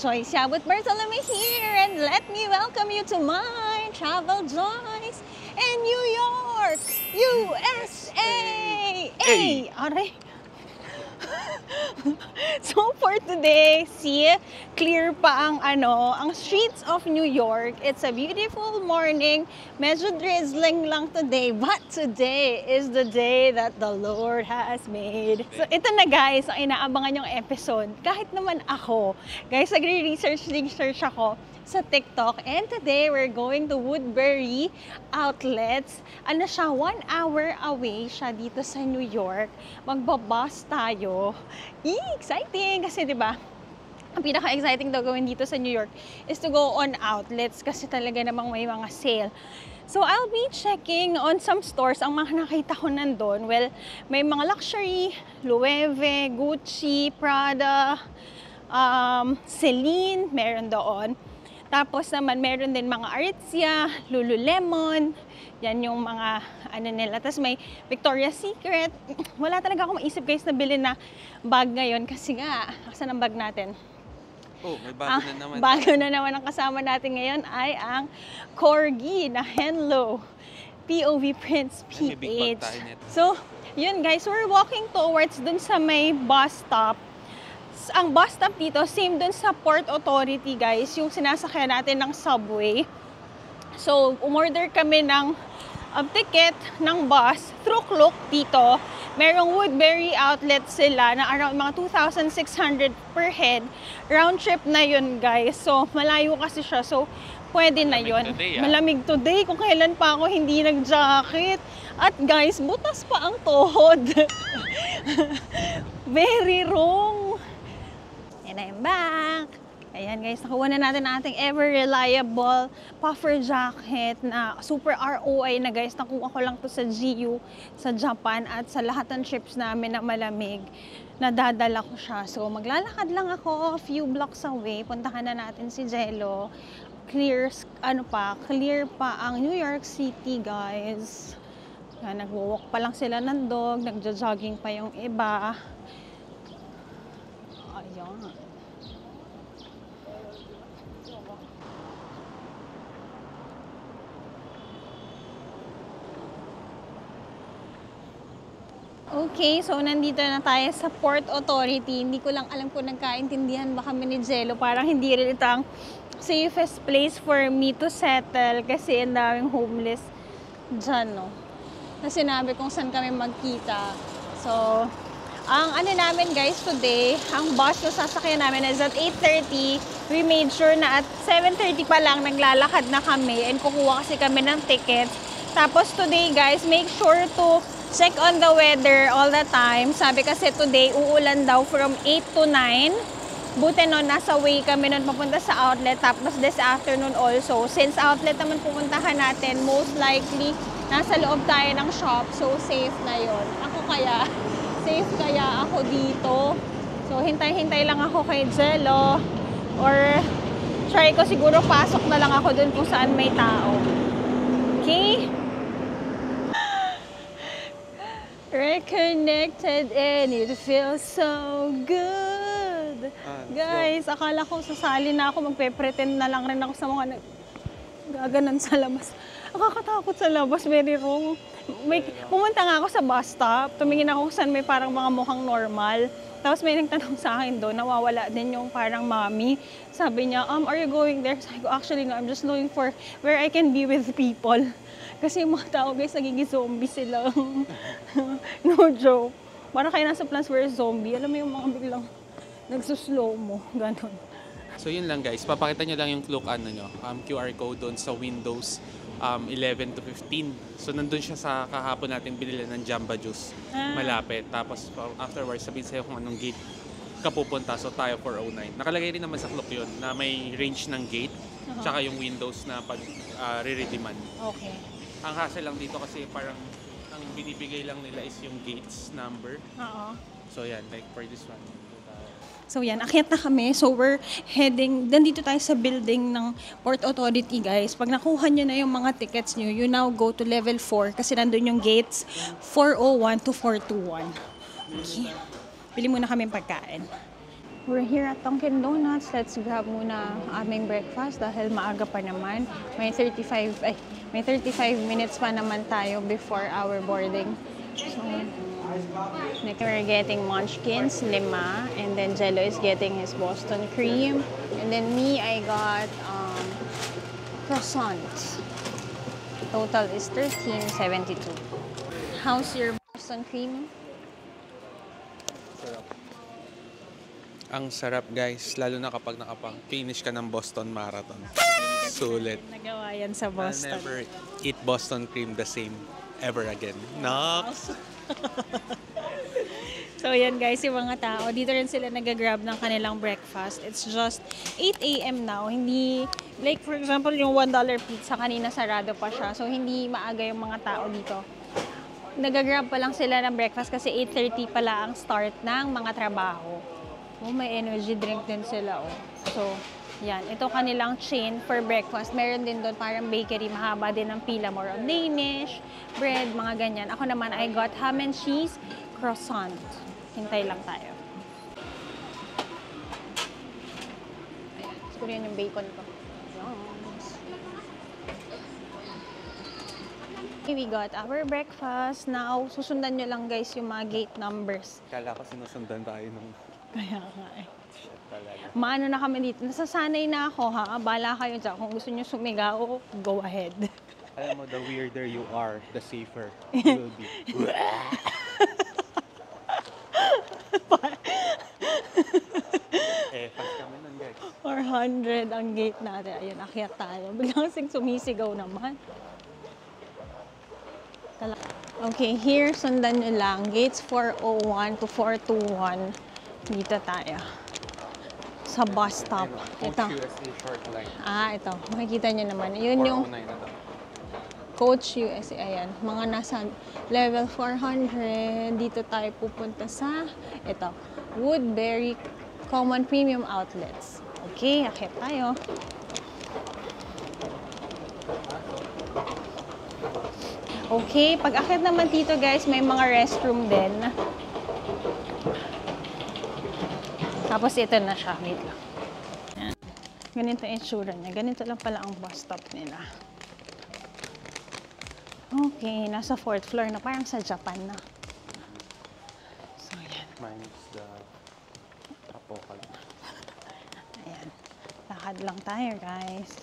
Joyce Yabut Bartolome here, and let me welcome you to my Travel Joyce in New York, USA! Hey! Aray! So for today, see, clear pa ang streets of New York. It's a beautiful morning. Medyo drizzling lang today, but today is the day that the Lord has made. So ito na guys, ang inaabangan yung episode. Kahit naman ako, guys, nagre-research ako sa TikTok, and today we're going to Woodbury Outlets. Ano siya, 1 hour away siya dito sa New York. Magbabus tayo. Exciting! Kasi diba, ang pinaka-exciting daw gawin dito sa New York is to go on outlets kasi talaga namang may mga sale. So I'll be checking on some stores. Ang mga nakita ko nandun, well, may mga luxury, Loewe, Gucci, Prada, Celine, meron doon. Tapos naman, meron din mga Aritzia, Lululemon, yan yung mga ano nila. Tapos may Victoria's Secret. Wala talaga akong maisip guys na bilhin na bag ngayon kasi nga, asan ang bag natin? Oh, may bago na naman. Bago na naman ang kasama natin ngayon ay ang Corgi na Henlo POV Prince PH. So, yun guys, we're walking towards dun sa may bus stop. Ang bus stop dito, same dun sa Port Authority guys, yung sinasakyan natin ng subway. So, umorder kami ng ticket ng bus through Klook dito. Merong Woodbury outlet sila na around mga 2,600 per head. Round trip na yun guys. So, malayo kasi siya. So, pwede na yun. Malamig today kung kailan pa ako hindi nag-jacket. At guys, butas pa ang tuhod. Very wrong. And I'm back. Ayan guys, nakuha na natin ang ating ever-reliable puffer jacket na super ROI na guys. Nakuha ko lang to sa GU, sa Japan, at sa lahat ng trips namin na malamig, nadadala ko siya. So maglalakad lang ako, a few blocks away. Puntahan na natin si Jello. Clear pa ang New York City guys. Nagwo-walk pa lang sila ng dog, nagja-jogging pa yung iba. Ayan. Okay, so nandito na tayo sa Port Authority. Hindi ko lang alam kung nagkaintindihan ba kami ni Jello. Parang hindi rin ito ang safest place for me to settle kasi ang daming homeless dyan, no? Na sinabi kung saan kami magkita. So, ang ano namin guys today, ang bus na sasakyan namin is at 8:30. We made sure na at 7:30 pa lang naglalakad na kami and kukuha kasi kami ng tickets. Tapos today guys, make sure to check on the weather all the time. Sabi kasi today, uulan daw from 8 to 9. Buti no, nasa way kami nun papunta sa outlet. Tapos this afternoon also. Since outlet naman pupuntahan natin, most likely, nasa loob tayo ng shop. So, safe na yon. Safe kaya ako dito. So, hintay-hintay lang ako kay Jello. Or, try ko siguro pasok na lang ako dun kung saan may tao. Okay? Reconnected and it feels so good. Guys, akala ko sasali na ako, magpe-pretend na lang rin ako sa mga gaganan sa labas. Nakakatakot sa labas, very wrong. Pumunta nga ako sa bus stop, tumingin ako saan may parang mga mukhang normal. Tapos may nagtanong sa akin doon, nawawala din yung parang mommy. Sabi niya, are you going there? Sabi ko, actually no, I'm just looking for where I can be with people. Kasi yung mga tao guys, nagiging zombie sila. No joke. Parang kayo nasa Plants vs. Zombie. Alam mo yung mga biglang nagsuslow mo. Ganon. So yun lang guys, papakita nyo lang yung Klook QR code doon sa Windows 11 to 15. So nandun siya sa kahapon natin binili ng Jamba Juice. Malapit. Tapos afterwards, sabihin sa'yo kung anong gate ka pupunta. So tayo 409. Nakalagay rin naman sa Klook yun na may range ng gate. Tsaka yung windows na pag re-redeeman. Okay. Ang hassle lang dito kasi parang ang binibigay lang nila is yung gates number. So yan, like for this one. So yan, akyat na kami. So we're heading, nandito tayo sa building ng Port Authority guys. Pag nakuha nyo na yung mga tickets nyo, you now go to level 4 kasi nandun yung gates 401 to 421. Okay. Bili muna kami pagkain. We're here at Dunkin' Donuts. Let's grab muna aming breakfast dahil maaga pa naman. May 35 minutes pa naman tayo before our boarding. So, we're getting munchkins, 5, and then Jello is getting his Boston cream. And then me, I got croissants. Total is $13.72. How's your Boston cream? Ang sarap guys, lalo na kapag finish ka ng Boston Marathon. Sulit. Nagawa yan sa I'll Boston. never eat Boston cream the same ever again. Nox! So yan guys, yung mga tao, dito rin sila nag-grab ng kanilang breakfast. It's just 8 a.m. now. Hindi, like for example, yung $1 pizza, kanina sarado pa siya. So hindi maaga yung mga tao dito. Nag-grab pa lang sila ng breakfast kasi 8:30 pala ang start ng mga trabaho. Oh, may energy drink din sila, oh. So, yan. Ito kanilang chain for breakfast. Meron din doon parang bakery. Mahaba din ang pila. More on Danish, bread, mga ganyan. Ako naman, I got ham and cheese, croissant. Hintay lang tayo. Ayan. Siguro yan yung bacon ko. Yes. Okay, we got our breakfast. Now, susundan nyo lang guys yung mga gate numbers. Kala ko sinusundan tayo ng... Kaya nga eh. Shit talaga. Maano na kami dito. Nasasanay na ako ha. Bala kayo dyan. Kung gusto nyo sumigaw, go ahead. Alam mo, the weirder you are, the safer you will be. Fast kami nun guys. 400 ang gate natin. Ayun, akyat tayo. Biglang sumisigaw naman. Okay, here, sundan nyo lang. Gates 401 to 421. Dito tayo. Sa bus stop. Ito. USA short line. Ito. Makikita nyo naman. Yun yung 409 na to. Coach USA. Ayan. Mga nasa level 400. Dito tayo pupunta sa ito. Woodbury Common Premium Outlets. Okay, akit tayo. Okay, pag akit naman dito guys, may mga restroom din. Tapos ito na siya. Wait lang. Yan. Ganito yung itsura niya. Ganito lang pala ang bus stop nila. Okay, nasa 4th floor na. Parang sa Japan na. So, yan. Minus the apocalypse. Ayan. Lakad lang tayo, guys.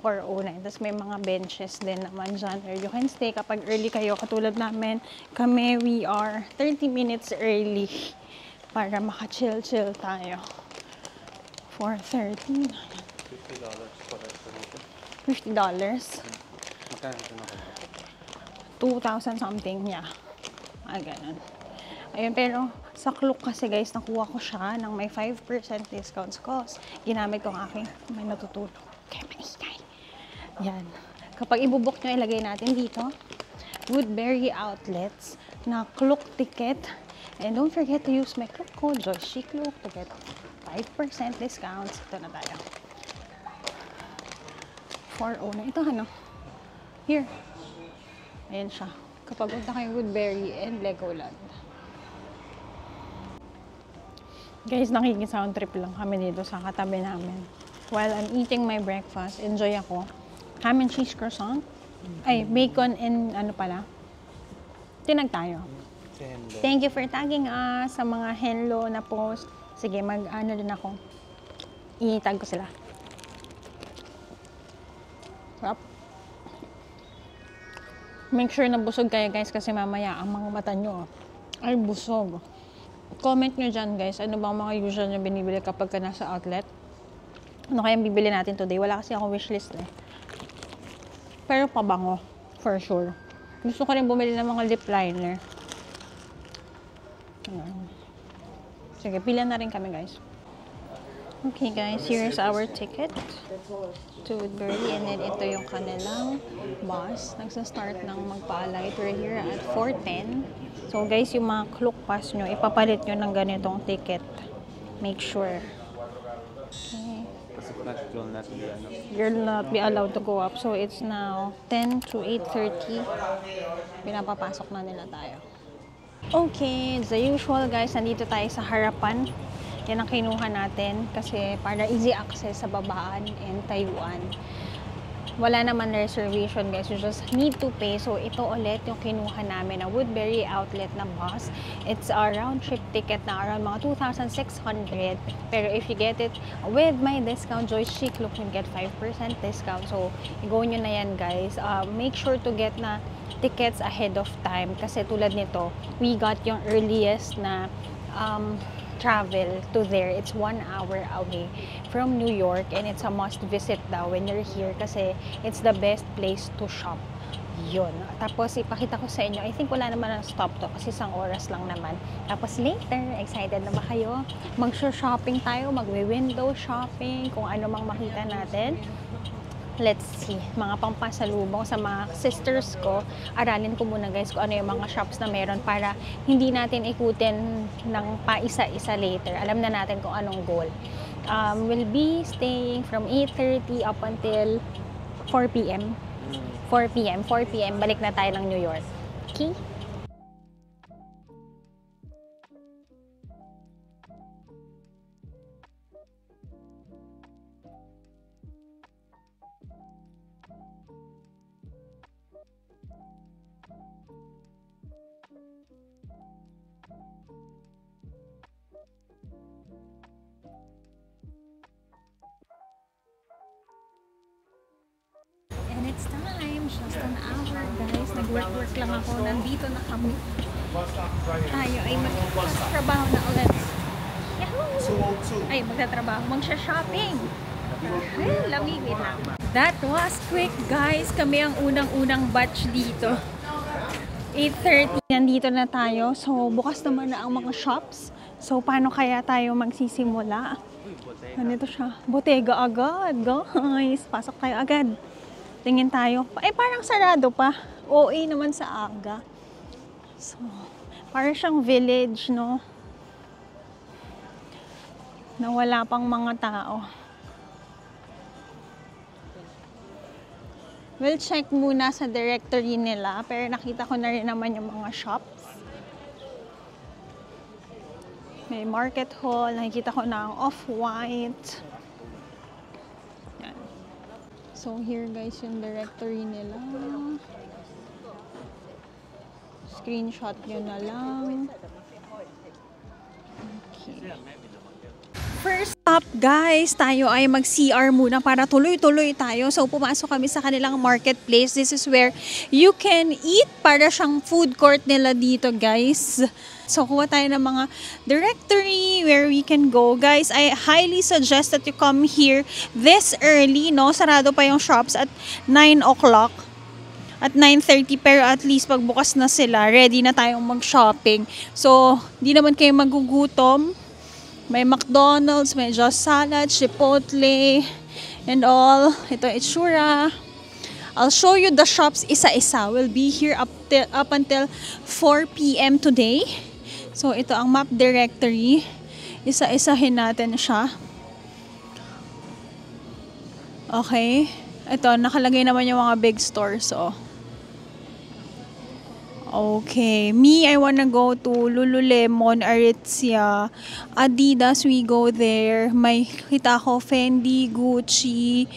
409. Tapos may mga benches din naman dyan. Where you can stay kapag early kayo. Katulad namin, kami, we are 30 minutes early para maka-chill-chill tayo. 4:30. $50 for restoration. $50? Magkano ito na 2,000 something, yeah. Ganun. Ayun, pero sa Klook kasi guys, nakuha ko siya ng may 5% discounts cost. Ginamit ko ang aking may natutulog. Kaya maingay. Yan. Kapag ibubok nyo, ilagay natin dito. Woodbury Outlets na Klook ticket. And don't forget to use my Klook code, JoyClook, to get 5% discounts. Ito na tayo. 409. Ito ano? Here. Ayan siya. Kapag punta kayo Woodbury and Legoland. Guys, nakikisound trip lang kami dito sa katabi namin. While I'm eating my breakfast, enjoy ako. Ham and cheese croissant. Ay, bacon and ano pala. Tinag tayo. Thank you for tagging us sa mga Henlo na post. Sige, mag-ano din ako. I-tag ko sila. Sarap. Make sure na busog kayo guys kasi mamaya ang mga mata nyo ay busog. Comment nyo dyan guys, ano bang mga usual nyo binibili kapag ka nasa outlet? Ano kayang bibili natin today? Wala kasi akong wishlist eh. Pero pabango, for sure. Gusto ko rin bumili ng mga lip liner. Sige, pila na rin kami guys. Okay guys, here's our ticket to Woodbury. And then ito yung kanilang bus. Nagsa-start ng magpa-alight. We're here at 4:10. So guys, yung mga Klook pass nyo, ipapalit nyo ng ganitong ticket. Make sure. Okay. You'll not be allowed to go up. So it's now 10 to 8:30. Pinapapasok na nila tayo. Okay, as usual guys, nandito tayo sa harapan Yan ang kinuha natin kasi para easy access sa babaan and Tayuan. Wala naman reservation guys, you just need to pay. So ito ulit yung kinuha namin na Woodbury Outlet na bus. It's a round trip ticket na around mga 2,600. Pero if you get it with my discount, Joyce Chic Look, you get 5% discount. So i-go nyo na yan guys. Make sure to get na tickets ahead of time kasi tulad nito, we got yung earliest na travel to there. It's 1 hour away from New York and it's a must visit daw when you're here kasi it's the best place to shop. Yun. Tapos ipakita ko sa inyo, I think wala naman ang stop to kasi isang oras lang naman. Tapos later, excited na ba kayo? Mag-shopping tayo, mag-window shopping, kung ano mang makita natin. Let's see, mga pampasalubong sa mga sisters ko. Aralin ko muna guys kung ano yung mga shops na meron para hindi natin ikutin ng paisa-isa later. Alam na natin kung anong goal. We'll be staying from 8:30 up until 4 p.m. 4 p.m. Balik na tayo ng New York. Okay? And it's time, just an hour guys. Nag-work lang ako. Nandito na kami. Tayo ay magtatrabaho na ulit. Yahoo! Ay, magtatrabaho. Magsha-shopping. Well, lamigin lang. That was quick guys. Kami ang unang-unang batch dito. 8:30. Nandito na tayo. So, bukas naman na ang mga shops. So, paano kaya tayo magsisimula? Ganito siya. Bottega agad, guys. Pasok tayo agad. Tingin tayo. Eh, parang sarado pa. OA naman sa aga. So, parang siyang village, no? Na wala pang mga tao. We'll check muna sa directory nila. Pero nakita ko na rin naman yung mga shops. May market hall. Nakikita ko na ang Off-White. Yan. So, here guys yung directory nila. Screenshot nyo na lang. Okay. First up guys, tayo ay mag-CR muna para tuloy-tuloy tayo. So, pumasok kami sa kanilang marketplace. This is where you can eat. Para siyang food court nila dito guys. So, kuha tayo ng mga directory where we can go. Guys, I highly suggest that you come here this early, no? Sarado pa yung shops at 9 o'clock. At 9:30, pero at least pagbukas na sila, ready na tayong mag-shopping. So, di naman kayo magugutom. May McDonald's, may Just Salad, Chipotle, and all. Ito, Itsura. I'll show you the shops isa-isa. We'll be here up until 4 p.m. today. So, ito ang map directory. Isa-isahin natin siya. Okay. Ito, nakalagay naman yung mga big stores. So, okay. Me, I wanna go to Lululemon, Aritzia, Adidas, we go there. May kita ko Fendi, Gucci,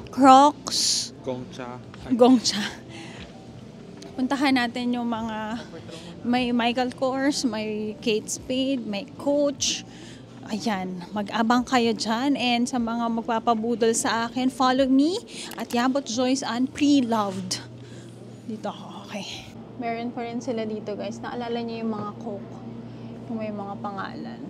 Crocs, Gongcha. Puntahan natin yung mga, may Michael Kors, may Kate Spade, may Coach. Ayan, mag-abang kayo dyan. And sa mga magpapabudol sa akin, follow me at Yabot Joyce and Pre-Loved. Dito ako, okay. Meron pa rin sila dito guys. Naalala niyo yung mga Coke. Yung may mga pangalan.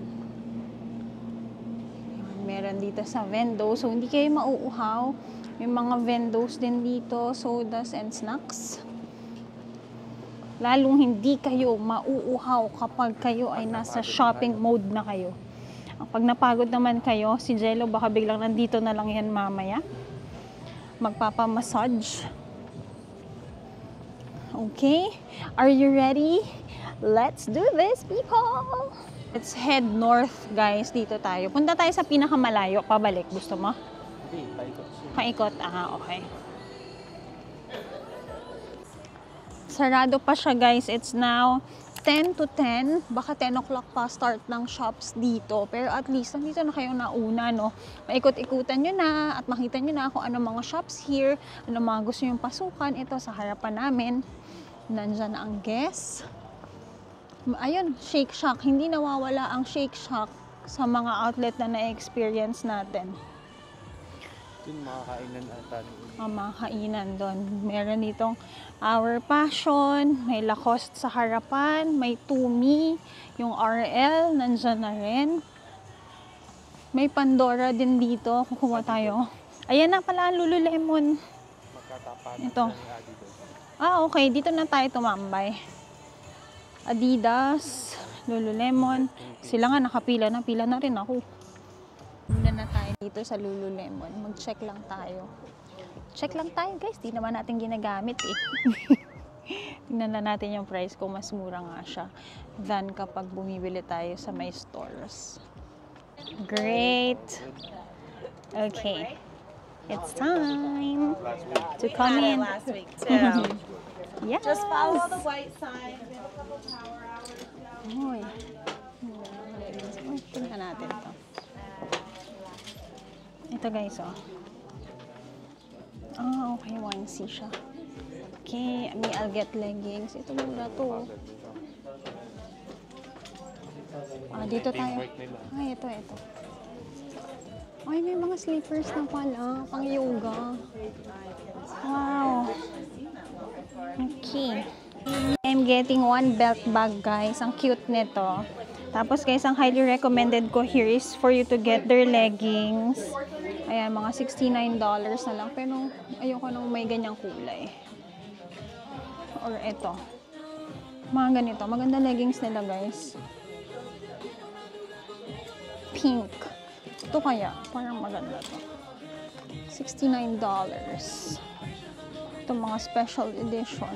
Meron dito sa Vendo. So, hindi kayo mauuhaw. May mga Vendos din dito. Sodas and snacks. Lalong hindi kayo mauuhaw kapag kayo ay nasa shopping mode na kayo. Pag napagod naman kayo, si Jello baka biglang nandito na lang yan mamaya. Magpapamassage. Okay? Are you ready? Let's do this, people! Let's head north, guys. Dito tayo. Punta tayo sa pinakamalayo. Pabalik. Gusto mo? Hindi, paikot. Paikot? Ah, okay. Sarado pa siya, guys. It's now 10 to 10, baka 10 o'clock pa start ng shops dito. Pero at least, nandito na kayo nauna, no? Maikot-ikutan nyo na at makita nyo na kung ano mga shops here, ano mga gusto yung pasukan. Ito sa harapan namin, nandyan na ang Guess. Ayun, Shake Shack. Hindi nawawala ang Shake Shack sa mga outlet na na-experience natin. Yung mga kainan ata. Ang mga kainan doon. Meron ditong Our Passion, may Lacoste sa harapan, may Tumi, yung RL, nandyan na rin. May Pandora din dito. Kukuha tayo. Ayan na pala ang Lululemon. Ito. Okay. Dito na tayo tumambay. Adidas, Lululemon. Sila nga nakapila na. Pila na rin ako. Muna na tayo dito sa Lululemon. Mag-check lang tayo. Check lang tayo guys. Di naman natin ginagamit eh. Tingnan na natin yung price kung mas mura nga siya than kapag bumibili tayo sa may stores. Great! Okay. It's time to come in. Last week too. Yes! Just follow the white sign. We have a couple power hours now. Uy. Tingnan natin ito. Ito guys, oh. Okay. 1C siya. Okay. I'll get leggings. Ito mura to. Dito tayo. Ay, ito. Ay, may mga slippers na pala. Pang yoga. Wow. Okay. I'm getting one belt bag, guys. Ang cute nito. Tapos, guys, ang highly recommended ko here is for you to get their leggings. Ayan, mga $69 na lang. Pero, ayoko nung may ganyang kulay. Or ito. Mga ganito. Maganda leggings nila, guys. Pink. Ito kaya. Parang maganda to. $69. Ito mga special edition.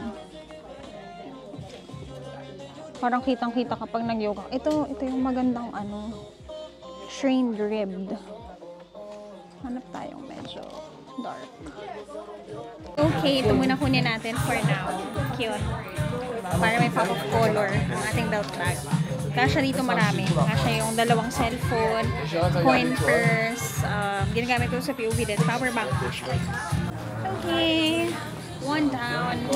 Parang kitang-kita kapag nag-yoga. Ito yung magandang shrink ribbed. Hanap tayong medyo dark. Okay, ito muna kunin natin for now. Cute. Para may pop of color ang ating belt bag. Kasya dito marami. Kasya yung dalawang cellphone, coin purse, ginagamit ko sa POV din. Power bank po siya. Okay. One down.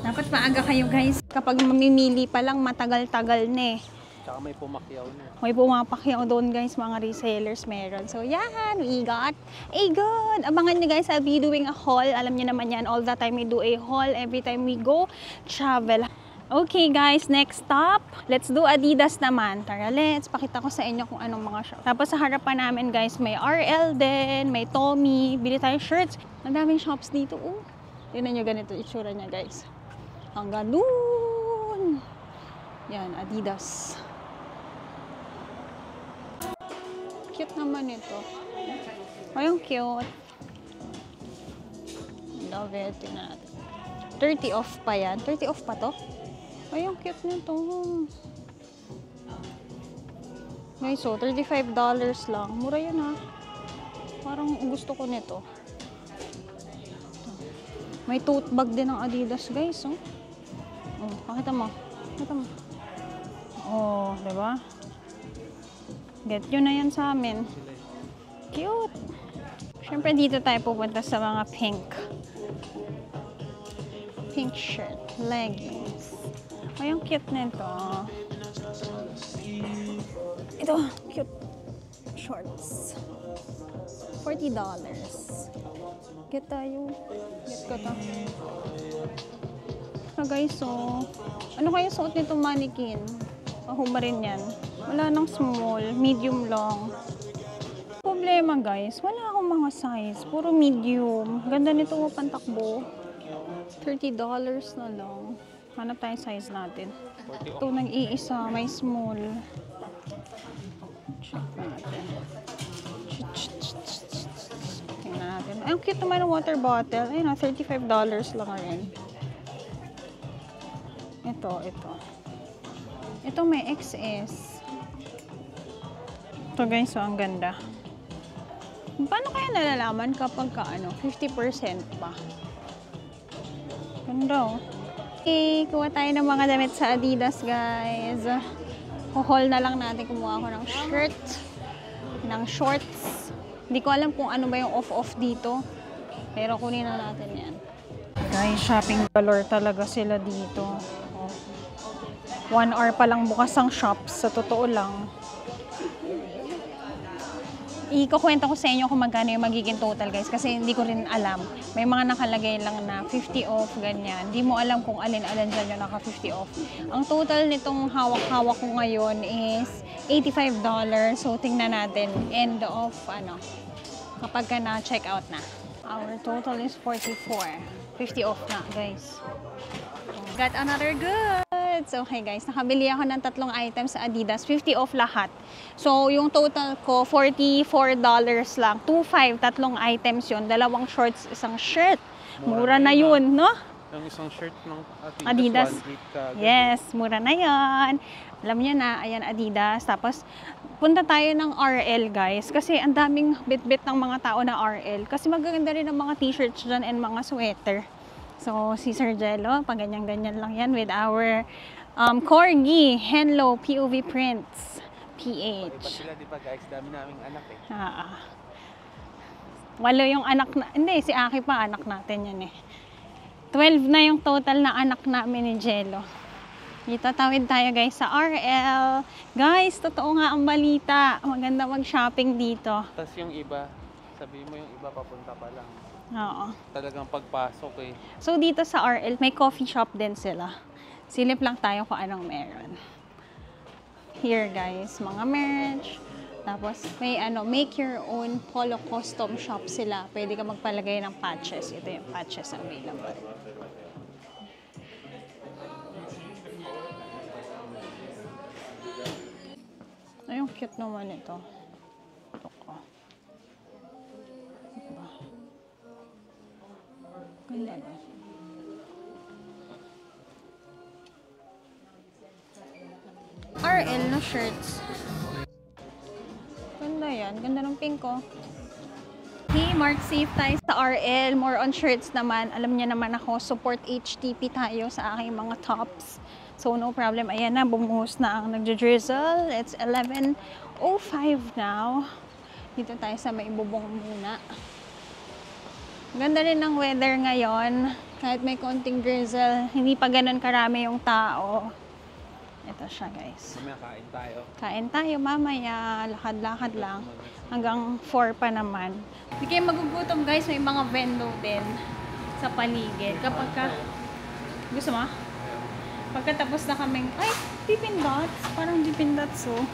Dapat maaga kayo guys. Kapag mamimili pa lang, matagal-tagal na eh. Tsaka may pumakyaw na. May pumapakyaw doon guys, mga resellers meron. So yan, we got a good. Abangan nyo guys, I'll be doing a haul. Alam nyo naman yan, all the time we do a haul every time we go travel. Okay guys, next stop. Let's do Adidas naman. Tara, let's pakita ko sa inyo kung anong mga shop. Tapos sa harapan namin guys, may RL din, may Tommy. Bili tayo shirts. Ang daming shops dito. Tignan nyo ganito itsura niya guys. Hanggang doon. Yan, Adidas. Cute naman ito. Ay, ang cute. Love it. Tingnan natin. 30 off pa yan. 30 off pa to? Ay, ang cute nito. Guys, so, $35 lang. Mura yun ha. Parang gusto ko nito. May tote bag din ng Adidas, guys. Oh, pakita mo. Pakita mo. Oh, diba? Get yun na yan sa amin. Cute! Siyempre dito tayo pupunta sa mga pink. Pink shirt. Leggings. Ay, ang cute nito. Ito, cute. Shorts. $40. Get tayo. Get ko to. Guys, so, ano kaya suot nito mannequin? Mahuma rin yan. Wala nang small, medium lang. Problema guys, wala akong mga size. Puro medium. Ganda nito mo pantakbo. $30 na lang. Hanap tayo size natin. Ito nag-iisa, may small. Check natin. Tingnan natin. Ay, ang cute naman ng water bottle. Ayun na, $35 lang rin. Ito. Ito may XS. Ito guys, so ang ganda. Paano kaya nalalaman kapag 50% pa? Ganda oh. Okay, kuha tayo ng mga damit sa Adidas, guys. Haul na lang natin. Kumuha ako ng shirt, ng shorts. Hindi ko alam kung ano ba yung off-off dito. Pero kunin na natin yan. Guys, shopping galore talaga sila dito. 1 hour pa lang bukas ang shops. Sa totoo lang. Ikukwento ko sa inyo kung magkano yung magiging total, guys, kasi hindi ko rin alam. May mga nakalagay lang na 50 off, ganyan. Hindi mo alam kung alin-alin dyan yung naka 50 off. Ang total nitong hawak-hawak ko ngayon is $85. So, tingnan natin. End of, kapag ka na-check out na. Our total is 44. 50 off na, guys. Got another goods. Okay, guys. Nakabili ako ng 3 items sa Adidas. 50 off lahat. So, yung total ko, $44 lang. 25, 3 items yun. 2 shorts, 1 shirt. Mura na yun, no? Yung isang shirt ng Adidas. Yes, mura na yan. Alam niyo na, ayan, Adidas. Tapos, punta tayo ng RL, guys. Kasi ang daming bit-bit ng mga tao na RL. Kasi magaganda rin ang mga t-shirts dyan and mga sweater. So, si Sir Jello, pag ganyan-ganyan lang yan with our Corgi Henlo POV Prints PH. Iba sila, di ba, guys? Dami naming anak eh. Walo yung anak na, hindi, si Aki pa, anak natin yan eh. 12 na yung total na anak namin ni Jello. Dito tawid tayo, guys, sa RL. Guys, totoo nga ang balita. Maganda mag-shopping dito. Tapos yung iba, sabihin mo yung iba papunta pa lang. Oo. Talagang pagpasok eh. So, dito sa RL, may coffee shop din sila. Silip lang tayo kung anong meron. Here, guys, mga merch. Tapos, may make your own polo custom shop sila. Pwede ka magpalagay ng patches. Ito yung patches available. Ay, yung cute naman ito. Ito ko. Diba? Ganda na. RL na shirts. Ganda yan. Ganda ng pink ko. Hey, Mark, safe tayo sa RL. More on shirts naman. Alam niya naman ako, support HTP tayo sa aking mga tops. So, no problem. Ayan na, bumuhos na ang nagja-drizzle. It's 11:05 now. Dito tayo sa may bubong muna. Ganda rin ng weather ngayon. Kahit may konting drizzle, hindi pa ganun karami yung tao. Ito siya, guys. Mamaya kain tayo. Kain tayo mamaya. Lakad-lakad lang. Hanggang 4 pa naman. Hindi kayo magugutom, guys. May mga vendo din sa paligid. Kapag ka... Gusto mo? Pagkatapos na kaming... Ay! Dippin' Dots. Parang Dippin' Dots, oh.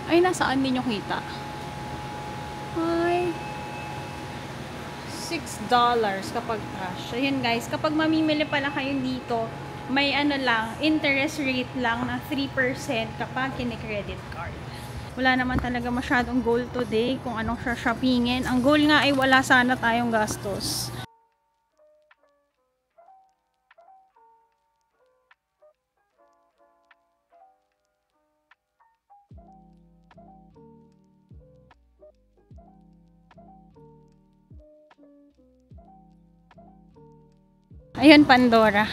Ay, nasaan din yung kita? Ay... $6 kapag cash. Ayun, guys. Kapag mamimili pala kayo dito, may interest rate lang na 3% kapag kine-credit card. Wala naman talaga masyadong goal today kung anong shoppingin. Ang goal nga ay wala sana tayong gastos. Ayun, Pandora.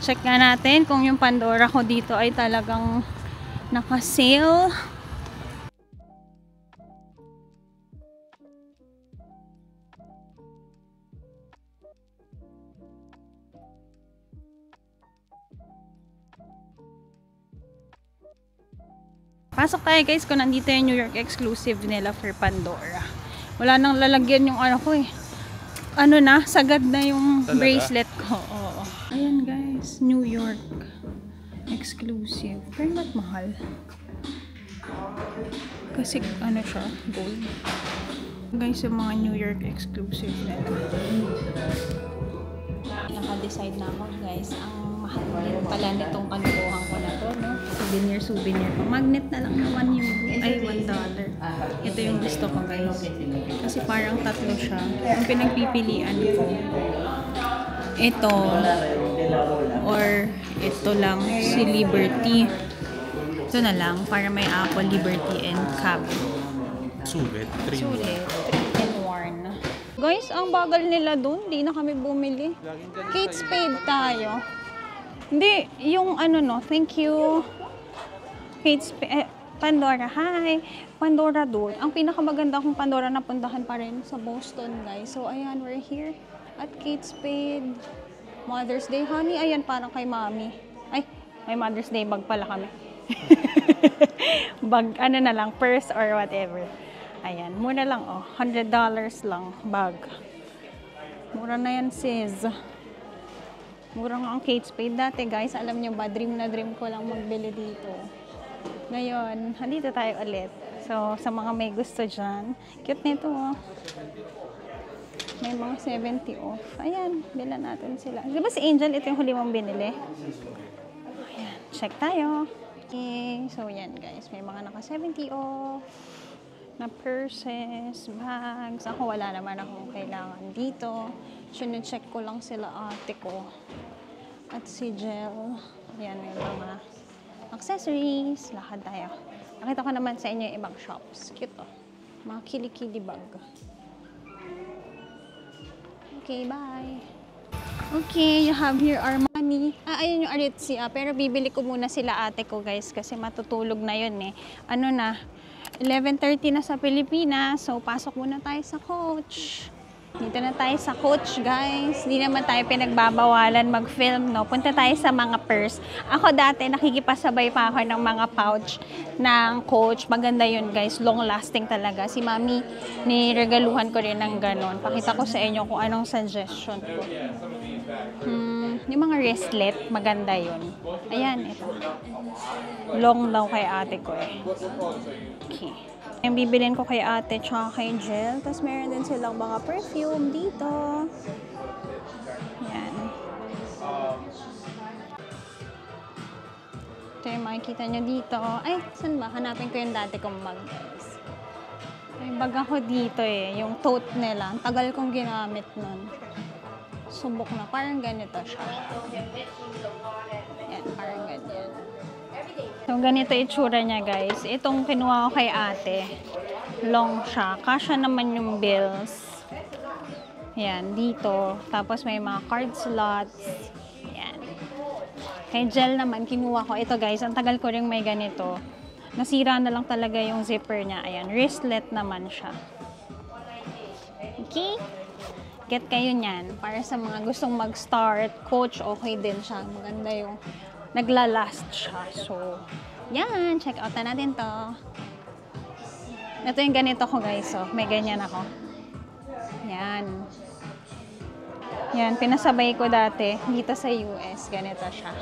Check nga natin kung yung Pandora ko dito ay talagang naka-sale. Pasok tayo, guys, kung nandito yung New York exclusive nila for Pandora. Wala nang lalagyan yung ko eh. Sagad na yung talaga? Bracelet ko. Oo. Ayan, guys, New York exclusive. Pero not mahal. Kasi siya, gold. Guys, yung mga New York exclusive nila. Naka-decide na ako, guys. Ang mahal din pala nitong kanukuhan ko na to, no? Souvenir pa. Magnet na lang na $1. Ito yung gusto ko, guys. Kasi parang tatlo siya. Ang pinagpipilian ko. Ito. Or ito lang. Si Liberty. Ito na lang. Para may Apple, Liberty, and Cab. Sulit. 3 Sulit. 3 and 1. Guys, ang bagal nila dun. Di na kami bumili. Kate Spade tayo. Hindi, yung ano no, thank you. Pandora, hi. Pandora doon. Ang pinakamaganda kong Pandora na puntahan pa rin sa Boston, guys. So, ayan, we're here at Kate Spade. Mother's Day, honey. Ayan, parang kay Mami. Ay, may Mother's Day bag pala kami. Bag, ano na lang, purse or whatever. Ayan, mura lang, oh. $100 lang, bag. Mura na yan, sis. Mura nga ang Kate Spade dati, guys. Alam niyo ba, dream na dream ko lang magbili dito. Ngayon, andito tayo ulit. So, sa mga may gusto dyan, cute nito, oh. May mga 70 off. Ayan, bilan natin sila. Di ba si Angel, ito yung huli mong binili? Ayan, check tayo. Okay, so yan guys, may mga naka 70 off na purses, bags. Ako wala naman akong kailangan dito. Sino-check ko lang sila ate ko. At si Jel. Ayan, may mga accessories. Lakad tayo. Nakita ko naman sa inyo yung ibang shops. Cute oh. Mga kili-kili bag. Okay, bye. Okay, you have here Armani. Ayun yung Aritzia. Pero bibili ko muna sila ate ko, guys. Kasi matutulog na yun eh. Ano na, 11:30 na sa Pilipinas. So, pasok muna tayo sa coach. Dito na tayo sa coach, guys. Hindi naman tayo pinagbabawalan mag-film, no? Punta tayo sa mga purse. Ako dati, nakikipasabay pa ako ng mga pouch ng coach. Maganda yun, guys. Long-lasting talaga. Si Mami, niregaluhan ko rin ng ganon. Pakita ko sa inyo kung anong suggestion ko. Yung mga wristlet, maganda yun. Ayan, ito. Long daw kay ate ko eh. Okay. Yung bibilin ko kay ate tsaka kay Jill. Tapos meron din silang mga perfume dito. Yan. Ito yung makikita nyo dito. Ay, saan ba? Hanapin ko yung dati kong bag, guys. May bag ako dito eh. Yung tote nila. Ang tagal kong ginamit nun. Subok na. Parang ganito siya. Yan, parang ganyan. So, ganito itsura niya, guys. Itong kinuha ko kay ate. Long siya. Kasya naman yung bills. Yan, dito. Tapos may mga card slots. Yan. Kay Jel naman, kinuha ko. Ito, guys, ang tagal ko rin may ganito. Nasira na lang talaga yung zipper niya. Ayan, wristlet naman siya. Okay? Get kayo niyan. Para sa mga gustong mag-start, coach, okay din siya. Maganda yung naglalast siya. So, yan. Check out na natin to. Ito yung ganito ko, guys. So, may ganyan ako. Yan. Yan. Pinasabay ko dati. Dito sa US. Ganito siya.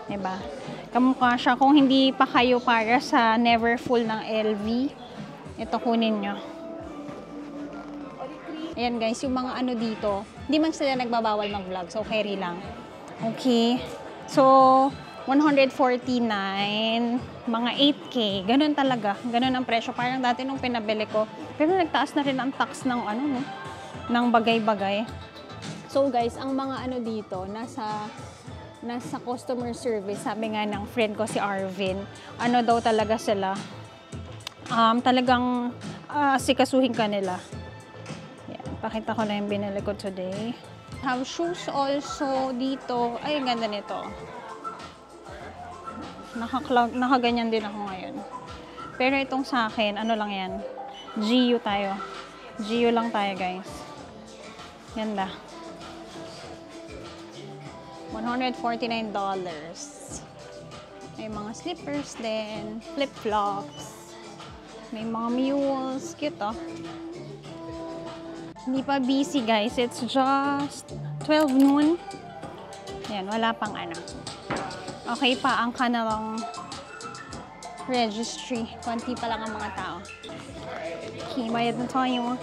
Diba? Kamukha siya. Kung hindi pa kayo para sa Never Full ng LV, ito kunin nyo. Ayan guys, yung mga ano dito, hindi man sila nagbabawal mag-vlog, so carry lang. Okay. So, 149, mga 8K, ganun talaga. Ganun ang presyo. Parang dati nung pinabili ko. Pero nagtaas na rin ang tax ng ano, no? Ng bagay-bagay. So guys, ang mga ano dito, nasa customer service, sabi nga ng friend ko si Arvin, ano daw talaga sila, talagang sikasuhin ka nila. Pakita ko lang yung binili ko today. Have shoes also dito. Ay, ang ganda nito. Nakaganyan din ako ngayon. Pero itong sa akin, ano lang yan? GU tayo. GU lang tayo, guys. Ganda. $149. May mga slippers din. Flip-flops. May mga mules. Cute, oh. Hindi pa busy, guys. It's just 12 noon. Ayan, wala pang ano. Okay pa ang kanilang registry. Konti pa lang ang mga tao. Okay, bayad na tayo.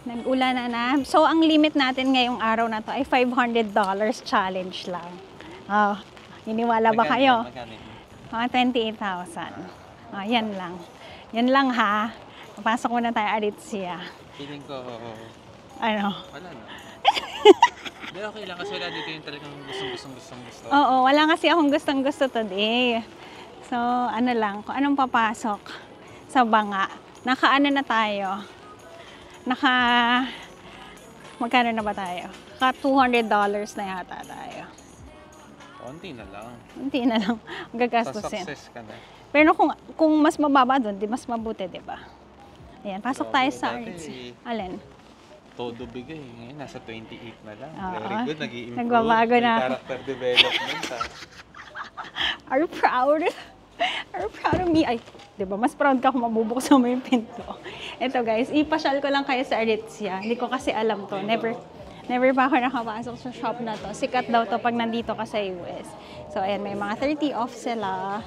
Nag-ulan na. So, ang limit natin ngayong araw na to ay $500 challenge lang. Oh, iniwala ba kayo? Mga 28,000. Oh, yan lang. Yan lang ha. Pasok muna tayo Aritzia. Feeling ko, ano? wala na. Hindi, okay lang kasi wala dito yung talagang gusto. Oo, wala kasi akong gustong-gusto today. So, ano lang, kung anong papasok sa banga. Naka-ano na tayo. Magkano na ba tayo? Ka $200 na yata tayo. Konti na lang. Hindi na lang Sa gagastusin. success ka na. Pero kung mas mababa doon, di mas mabuti, di ba? Ayan, pasok tayo sa Dati, arts. Alin? todo bigay. Ngayon, nasa 28 na lang. Oo. Very good. Nag-i-improve. Nagbabago May na. character development. Are you proud? Are you proud of me? Ay, di ba? Mas proud ka kung mabubuksan mo yung pinto. Ito guys, ipasyal ko lang kayo sa Aritzia. Hindi ko kasi alam to. Never pa ako nakapasok sa shop na to. Sikat daw to pag nandito ka sa US. So, ayan, may mga 30 off sila.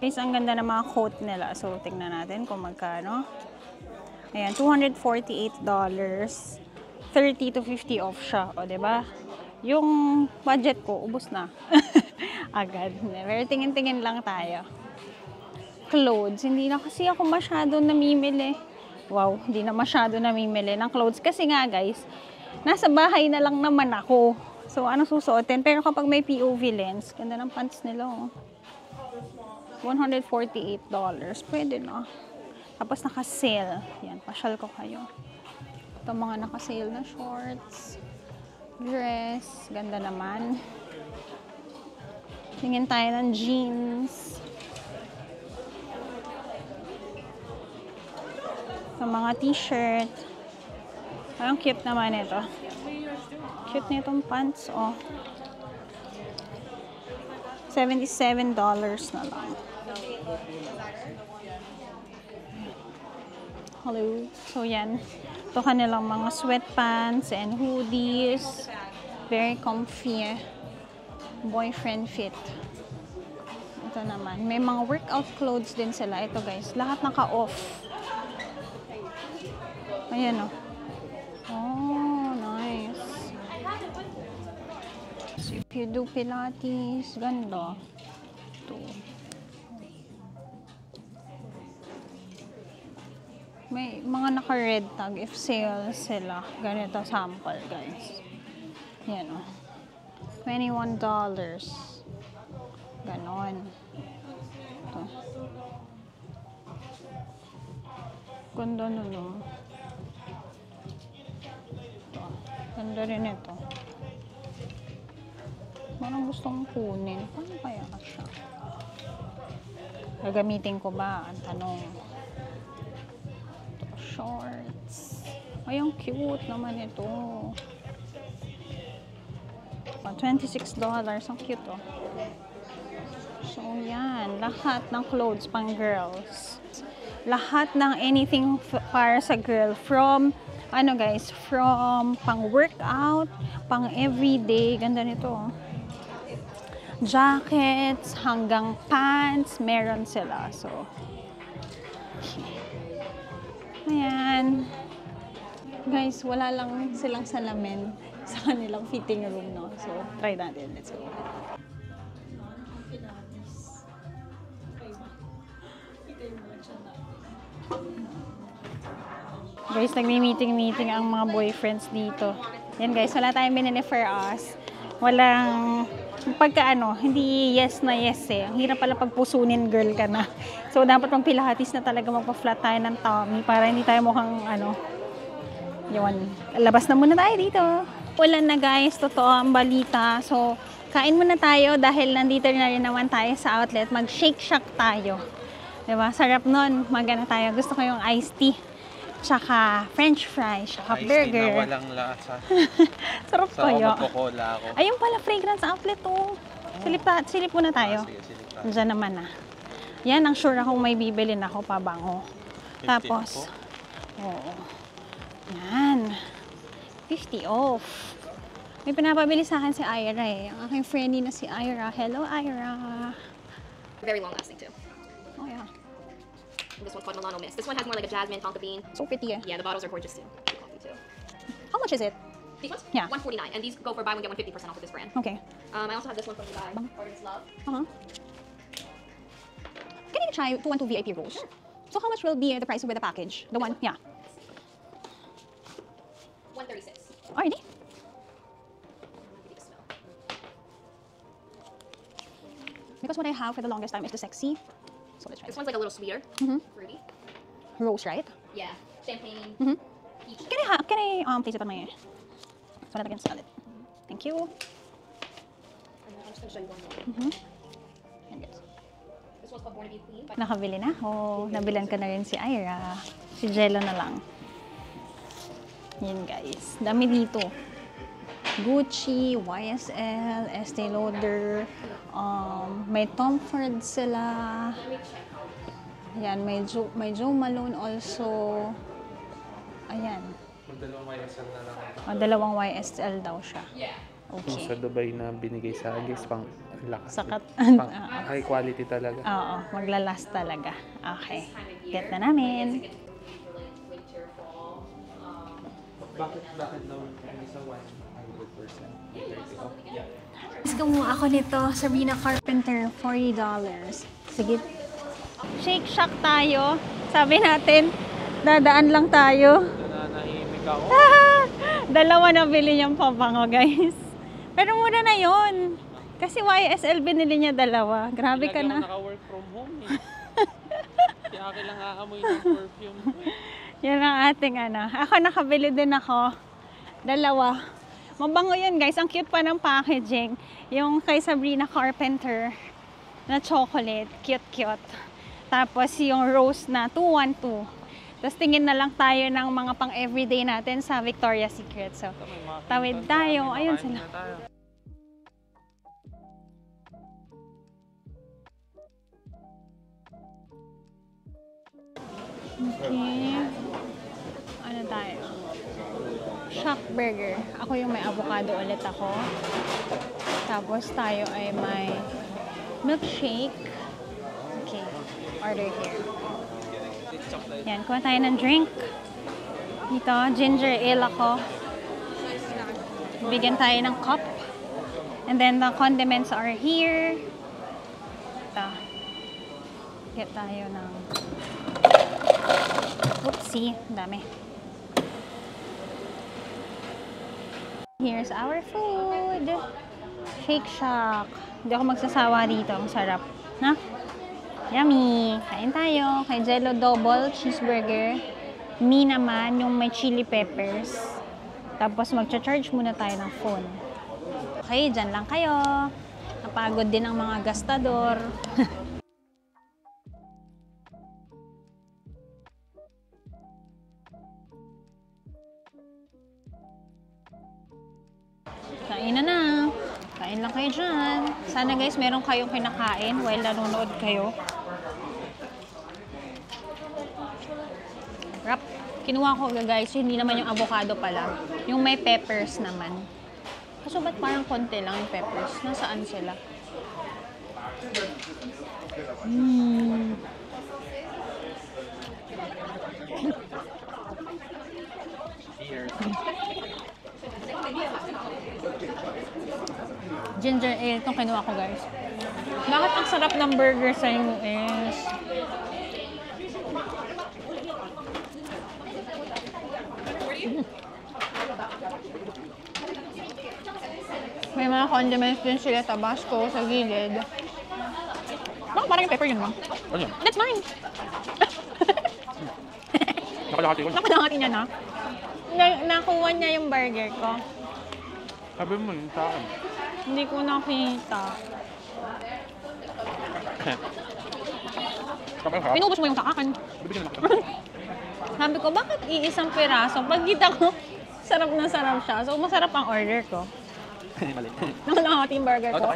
Guys, ang ganda ng mga coat nila. So, tingnan natin kung magkano. Ayan, $248. 30 to 50 off siya. O, diba? Yung budget ko, ubos na. Agad. Pero tingin-tingin lang tayo. Clothes. Hindi na kasi ako masyado namimili. Wow, hindi na masyado namimili ng clothes. Kasi nga guys, nasa bahay na lang naman ako. So, ano susuotin? Pero kapag may POV lens, ganda ng pants nila. Oh. $148. Pwede na. Tapos naka-sale. Yan, pasyal ko kayo. Ito mga naka-sale na shorts. Dress. Ganda naman. Tingin tayo ng jeans. Sa mga t-shirt. Ang cute naman ito. Cute nitong pants, oh. $77 na lang. Hello. So, yan. Ito kanilang mga sweatpants and hoodies. Very comfy. Boyfriend fit. Ito naman. May mga workout clothes din sila. Ito guys. Lahat naka-off. Ayan o. Oh, nice. So, if you do Pilates, ganda. Ito. May mga naka-red tag if sale sila. Ganito sample, guys. Ayan o. $21. Ganon. Ito. Ganda nun o. Ganda rin ito. Parang gustong kunin. Paano kaya siya? Gagamitin ko ba? Ang tanong. Ito, shorts. Ay, ang cute naman ito. $26. Ang cute, oh. So, yan. Lahat ng clothes pang girls. Lahat ng anything para sa girl. From ano guys, from pang workout, pang everyday, ganda nito. Jackets, hanggang pants, meron sila. So, ayan. Guys, wala lang silang salamin sa kanilang fitting room, no? So, try natin. Let's go. Guys, nagmi-meeting ang mga boyfriends dito. Yan guys, wala tayong binili for us. Walang, pagka hindi yes na yes eh. Ang hirap pala pagpusunin, girl ka na. So, dapat pang pilates na talaga magpa-flat tayo ng tummy para hindi tayo mukhang yun. Labas na muna tayo dito. Ulan na guys, totoo ang balita. So, kain muna tayo dahil nandito na rin naman tayo sa outlet. Mag-shake shack tayo. Diba? Sarap nun. Magana tayo. Gusto ko yung iced tea. Tsaka french fries, tsaka burger. Ice na walang lasa. Sarap So, kayo. magkokola ako. Ayun pala, fragrance outlet to. Silip muna tayo. Sige, silip tayo. Diyan naman na. Yan, ang sure akong may bibilin ako pabango. 50 Tapos, oo. Yan. 50 off. May pinapabili sa akin si Ira eh. Ang aking friendly na si Ira. Hello, Ira. Very long lasting too. Oh, yeah. This one's called Milano Mist. This one has more like a jasmine, tonka bean. So pretty eh. Yeah, the bottles are gorgeous too. Coffee too. How much is it? These ones? Yeah. $149, and these go for buy one get one 50% off with this brand. Okay. I also have this one from Dubai. Artist Love. Uh-huh. Can you try 212 VIP rolls? Sure. So how much will be the price with the package? The one, yeah. $136. Already? Give you the smell. Because what I have for the longest time is the sexy. So let's try This this. one's like a little sweeter. Mhm. Fruity. Rose, right? Yeah. Champagne. Mhm. Can I place it on my so that I can smell it? Thank you. I'm just gonna show you one more. And yes. This one's called Born to Be Clean. Nakabili na ako. Nabilan ka na rin si Ira. Si Jello na lang. Yan guys. Dami dito. Gucci, YSL, Estee Lauder, may Tom Ford sila. Ayan, may Joe Malone also. Ayan. Dalawang YSL daw siya. Okay. Sa Dubai na binigay sa akin, guys, pang lakas. Sakat. High quality talaga. Oo, maglalast talaga. Okay. Get na namin. Bakit daw sa 100%? Mas kumuha ako nito, Sabrina Carpenter, $40. Sige. Shake Shack tayo. Sabi natin, dadaan lang tayo. Nananahimik ako. Dalawa na bili niyang pabango, guys. Pero mura na yon. Kasi YSL binili niya dalawa. Grabe ka na. Naka-work from home eh. Kaya akin lang aamoy ng perfume. Yan ang ating ano. Ako nakabili din ako. Dalawa. Mabango yan guys. Ang cute pa ng packaging. Yung kay Sabrina Carpenter na chocolate. Cute. Tapos yung rose na 212. Tapos tingin na lang tayo ng mga pang everyday natin sa Victoria's Secret. So, tawid tayo. Ayun sila. Okay. Ano tayo? Shack Burger. Ako yung may avocado ulit ako. Tapos tayo ay may milkshake. Okay. Order here. Yan. Kuha tayo ng drink. Dito, ginger ale ako. Bigyan tayo ng cup. And then the condiments are here. Ito. Get tayo ng... Oopsie. Dami. Here's our food. Shake Shack. Hindi ako magsasawa dito. Ang sarap. Na? Yummy! Kain tayo. Kay Jello Double Cheeseburger. Me naman, yung may chili peppers. Tapos magcha-charge muna tayo ng phone. Okay, dyan lang kayo. Napagod din ang mga gastador. Kain na. Kain lang kayo dyan. Sana guys, meron kayong kinakain while nanonood kayo. Wrap. Kinuha ko guys, hindi naman yung avocado pala. Yung may peppers naman. Kaso ba't parang konti lang yung peppers? Nasaan sila? Ginger ale itong kinuha ko guys. Bakit ang sarap ng burger sa US? May mga condiments din sila, Tabasco sa gilid. Bakit parang yung pepper yun, ma? Ano yan? That's mine! Nakalahati ko. Nakalahati niya na. Nakuha niya yung burger ko. Sabi mo yung saan. Hindi ko nakita. Pinubos mo yung sa akin. Bibigyan na kita. Sabi ko, bakit iisang piraso? Pagkita ko, sarap na sarap siya. So, masarap ang order ko. Mali. Nakalahati yung burger ko.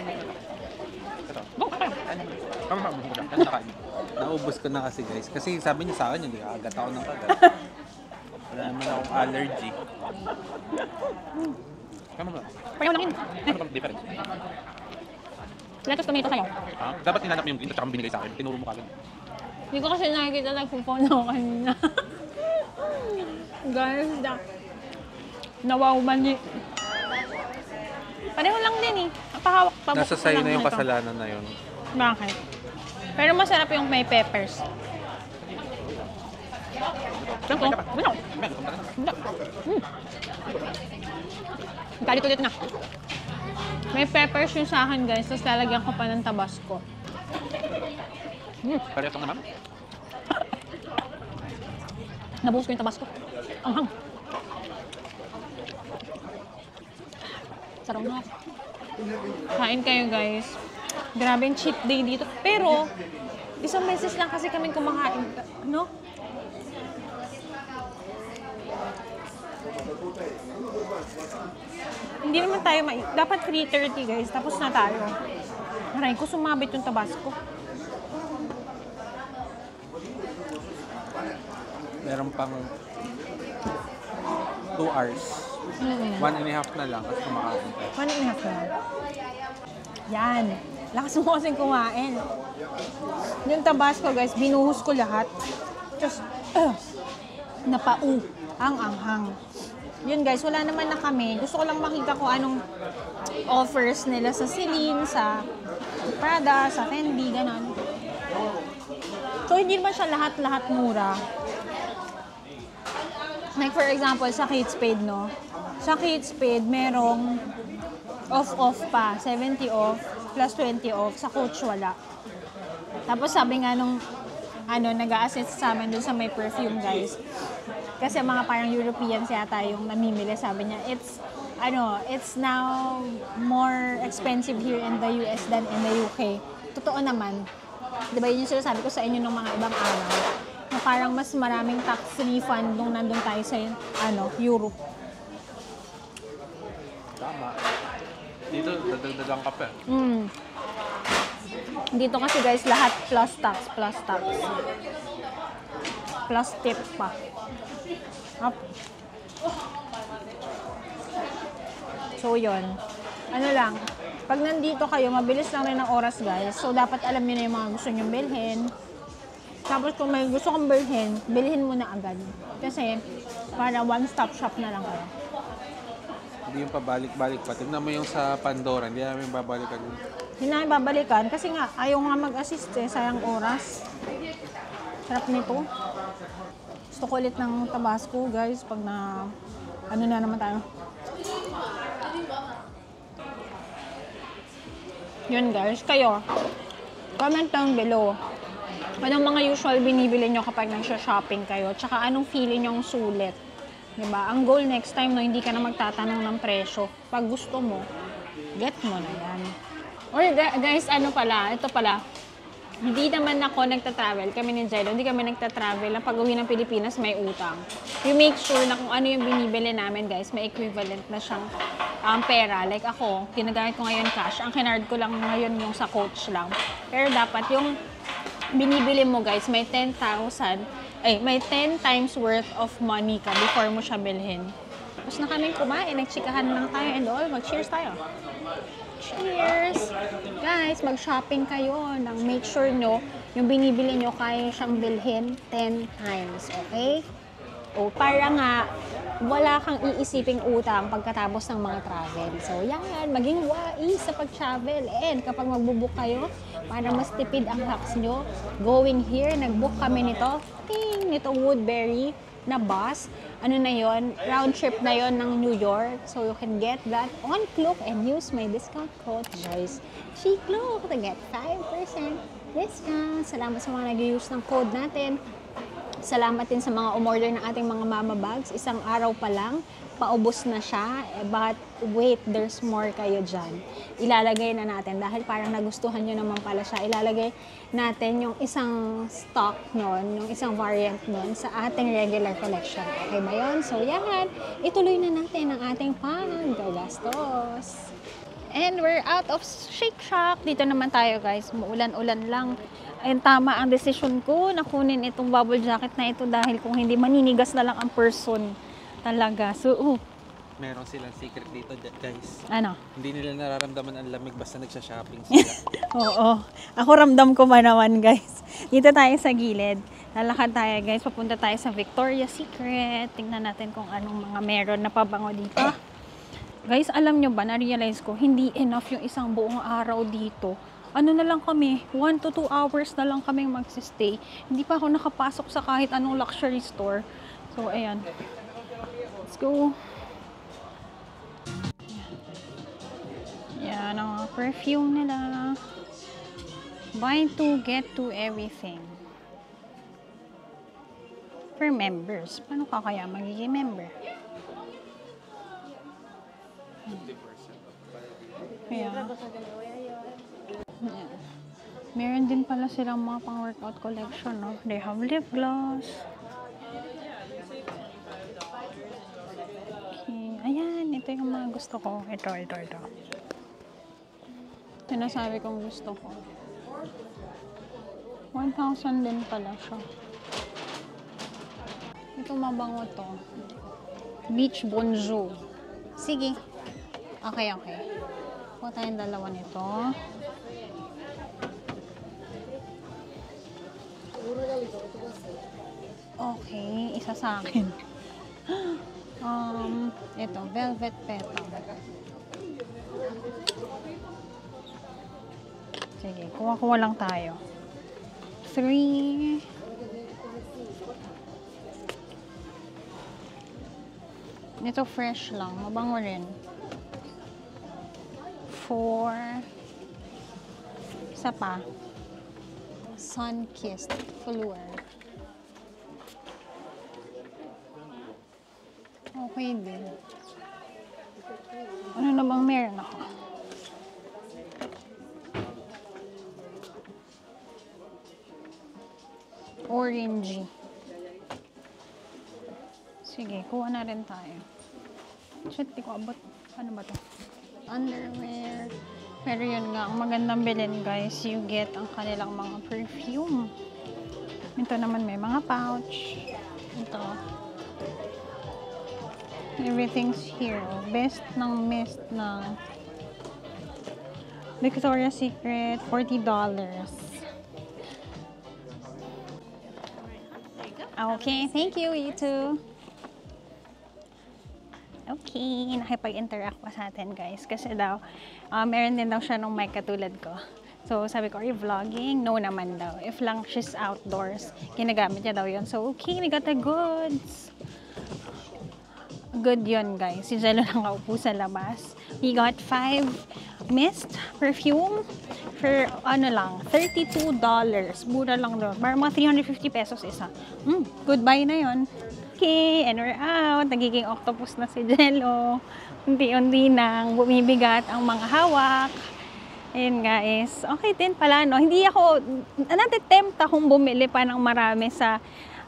Naubos ko na kasi guys. Kasi sabi niya sa akin, hindi agad ako ng agad. Wala naman akong allergy. Kama ba? Pareho lang yun. Ano bang difference? Lettuce tomato sa'yo. Ha? Dapat hinanap mo yung green at saka binigay sa akin. Tinuro mo kagad. Hindi ko kasi nakikita nagpo-phone ako kanina. Guys, nawaw mali. Pareho lang din eh. Napahawak pa. Nasa sayo na yung kasalanan na yun. Bakit? Pero masarap yung may peppers. Lang ko. Wala. Galit ulit na. May peppers yung sa akin guys. Tapos lalagyan ko pa ng Tabasco. Parehas lang naman. Nabuhos ko yung Tabasco. Ang hang. Sarap na. Kain kayo, guys. Grabe yung cheat day dito. Pero, isang beses lang kasi kami kumakain. No? Hindi naman tayo dapat 3:30 guys, tapos na tayo. Aray ko, sumabit yung Tabasco. Meron pang 2 hours. 1.5 na lang kasi kumakain ka. 1.5 na. Yan. Lakas mo kasing kumain. Yung Tabasco guys, binuhos ko lahat. Just, napau ang anghang. Yun guys, wala naman na kami. Gusto ko lang makita ko anong offers nila sa Celine, sa Prada, sa Fendi, ganon. So, hindi naman siya lahat-lahat mura. Like for example, sa Kate Spade, no? Sa Kate Spade, merong off-off pa. 70 off, plus 20 off. Sa Coach, wala. Tapos sabi nga nung nag-a-assist sa amin dun sa may perfume, guys. Kasi mga parang Europeans yata yung namimili, sabi niya, it's now more expensive here in the US than in the UK. Totoo naman. Diba yun yung sinasabi ko sa inyo ng mga ibang araw, na parang mas maraming tax refund nung nandun tayo sa Europe. Tama. Dito, dadagdagan ka pa. Dito kasi guys, lahat plus tax. Plus tip pa. Up. So, yun. Ano lang, pag nandito kayo, mabilis lang rin ang oras, guys. So, dapat alam niyo na yung mga gusto nyong bilhin. Tapos, kung may gusto kong bilhin mo na agad. Kasi, para one-stop shop na lang kayo. Hindi yung pabalik-balik pa. Tignan mo yung sa Pandora, hindi namin babalikan yun. Hindi namin babalikan kasi nga, ayaw nga mag-assist sayang oras. Sarap nito. Gusto ko ulit ng Tabasco, guys, pag na, na naman tayo. Yun, guys. Kayo, comment down below. Anong mga usual binibili nyo kapag nagsha-shopping kayo? Tsaka anong feeling nyong sulit? Diba? Ang goal next time, no, hindi ka na magtatanong ng presyo. Pag gusto mo, get mo na yan. Or guys, ito pala. Hindi naman ako nagta-travel. Kami ni Jello, hindi kami nagta-travel. Ang pag-uwi ng Pilipinas, may utang. You make sure na kung ano yung binibili namin, guys, may equivalent na siyang pera. Like ako, ginagamit ko ngayon cash. Ang kinard ko lang ngayon yung sa Coach lang. Pero dapat yung binibili mo, guys, may 10 times worth of money ka before mo siya bilhin. Tapos na kaming kumain, nagchikahan lang tayo and all. Mag-cheers tayo. Cheers! Guys, mag-shopping kayo nang make sure nyo yung binibili nyo kaya siyang bilhin 10 times, okay? O para nga wala kang iisiping utang pagkatapos ng mga travel. So yan, maging wais sa pag-travel. And kapag mag-book kayo, para mas tipid ang tax nyo, going here, nag-book kami nito Woodbury na bus. Na yon, round trip na yon ng New York. So you can get that on Klook and use my discount code, guys. Klook to get 5% discount. Salamat sa mga nag-use ng code natin. Salamat din sa mga umorder ng ating mga mama bags. Isang araw pa lang, paubos na siya. But wait, there's more kayo dyan. Ilalagay na natin dahil parang nagustuhan nyo naman pala siya. Ilalagay natin yung isang stock nun, yung isang variant nun sa ating regular collection. Okay ba yun? So yan, ituloy na natin ang ating panggagastos. And we're out of Shake Shack. Dito naman tayo, guys. Muulan-ulan lang. Ayun, tama ang desisyon ko na kunin itong bubble jacket na ito dahil kung hindi, maninigas na lang ang person talaga. So, Meron silang secret dito, guys. ano? Hindi nila nararamdaman ang lamig basta nagsha-shopping sila. Oo. Ako ramdam ko naman, guys. Dito tayo sa gilid. Lalakad tayo, guys. Papunta tayo sa Victoria's Secret. Tingnan natin kung anong mga meron na pabango dito. Guys, alam nyo ba, na-realize ko, hindi enough yung isang buong araw dito. Ano na lang kami, 1 to 2 hours na lang kaming magsistay. Hindi pa ako nakapasok sa kahit anong luxury store. So, ayan. Let's go. Yan ang mga perfume nila. Buy 2, get 2 everything. For members. Paano ka kaya magiging member? 50% off. Kaya, yeah. Meron din pala silang mga pang-workout collection, no? They have lip gloss. Okay. Ayan, ito yung mga gusto ko. Ito. Sinasabi kong gusto ko. 1,000 din pala siya. Ito mabango to. Beach Bonjour. Sige. Okay. Kuha tayong dalawa nito. Okay, isa sa akin. Ito, velvet petal. Sige, kuha lang tayo. 3. Ito fresh lang, mabango rin. 4. Isa pa. Sun-kissed Fleur. Okay din. Ano na bang meron ako? Orangey. Sige, kuha na rin tayo. Shit, di ko abot. Ano ba to? Underwear. Pero yun nga, ang magandang bilhin guys, you get ang kanilang mga perfume. Ito naman may mga pouch. Ito. Everything's here. Best ng mist ng Victoria's Secret, $40. Okay, thank you, you too. Okay, nakipag-interact pa sa atin guys. Kasi daw, meron din daw siya nung mic katulad ko. So, sabi ko, are you vlogging? No naman daw. If lang she's outdoors, ginagamit niya daw yun. So, okay, we got the goods. Good yun guys. Si Jello lang kaupo sa labas. We got 5 mist perfume for ano lang, $32. Mura lang doon. Parang mga 350 pesos isa. Goodbye na yun. Okay, and we're out. Nagiging octopus na si Jello. Unti-unti nang bumibigat ang mga hawak. Ayun guys. Okay din pala, no? Hindi ako, natitempt akong bumili pa ng marami sa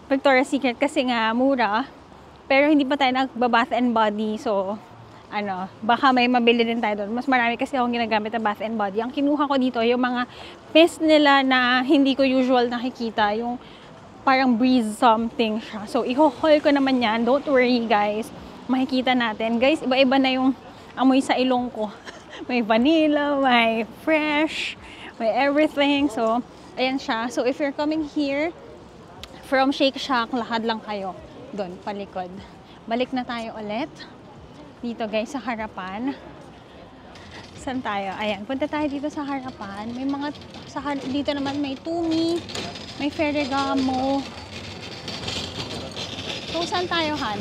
Victoria's Secret kasi nga mura. Pero hindi pa tayo nagba-bath and body. So, ano, baka may mabili din tayo doon. Mas marami kasi akong ginagamit na bath and body. Ang kinuha ko dito, yung mga mist nila na hindi ko usual nakikita. Yung parang breeze something siya. So, i-haul ko naman yan. Don't worry, guys. Makikita natin. Guys, iba-iba na yung amoy sa ilong ko. May vanilla, may fresh, may everything. So, ayan siya. So, if you're coming here from Shake Shack, lakad lang kayo. Doon, palikod. Balik na tayo ulit. Dito guys, sa harapan. Saan tayo? Ayan, punta tayo dito sa harapan. May mga, dito naman may Tumi, may Ferragamo. So, saan tayo, Han?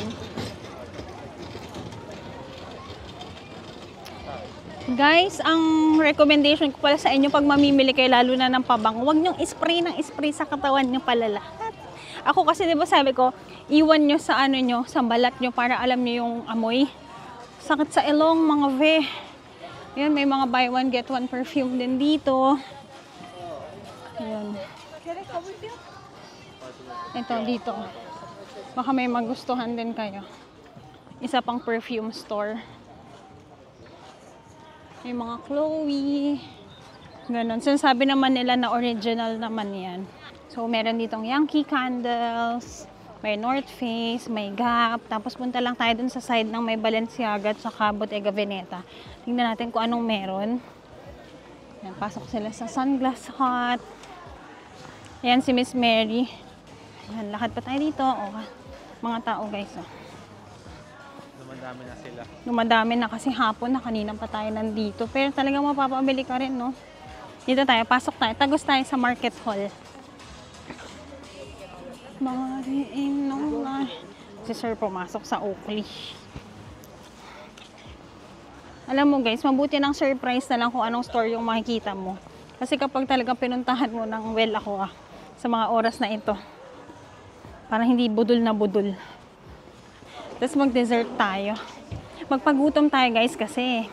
Guys, ang recommendation ko pala sa inyo pag mamimili kayo, lalo na ng pabango, huwag nyong spray ng spray sa katawan nyo pala lahat. Ako kasi, di ba sabi ko, iwan nyo sa ano nyo, sa balat nyo para alam nyo yung amoy. Sakit sa ilong, mga ve. Ayan, may mga buy one, get one perfume din dito. Ayan. Ito, dito. Baka may magustuhan din kayo. Isa pang perfume store. May mga Chloe. Ganon. Sinasabi naman nila na original naman yan. So, meron ditong Yankee candles, may North Face, may Gap. Tapos, punta lang tayo dun sa side ng may Balenciaga at saka Bottega Veneta. Tingnan natin kung anong meron. Ayan, pasok sila sa Sunglass Hut. Ayan, si Miss Mary. Ayan, lakad pa tayo dito. O, mga tao, guys. Oh. Dumadami na sila. Dumadami na kasi hapon na kanina pa tayo nandito. Pero talagang mapapabili ka rin, no? Dito tayo, pasok tayo. Tagos tayo sa Market Hall. Si Sir pumasok sa Oakley. Alam mo guys, mabuti ng surprise na lang kung anong store yung makikita mo. Kasi kapag talagang pinuntahan mo ng ako sa mga oras na ito, parang hindi budol na budol. Tapos mag-dessert tayo. Magpagutom tayo guys kasi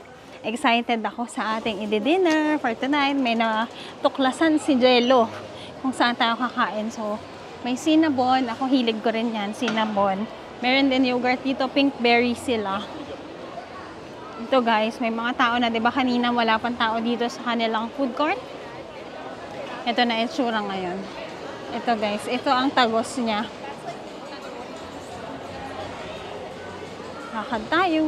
excited ako sa ating i-dinner for tonight. May natuklasan si Jello kung saan tayo kakain. So, may cinnamon. Ako hilig ko rin yan, cinnamon. Meron din yogurt dito, pink berry sila. Ito guys, may mga tao na, 'di ba kanina wala pang tao dito sa kanilang food court. Ito na itsura ngayon. Ito guys, ito ang tagos niya. Lakad tayo.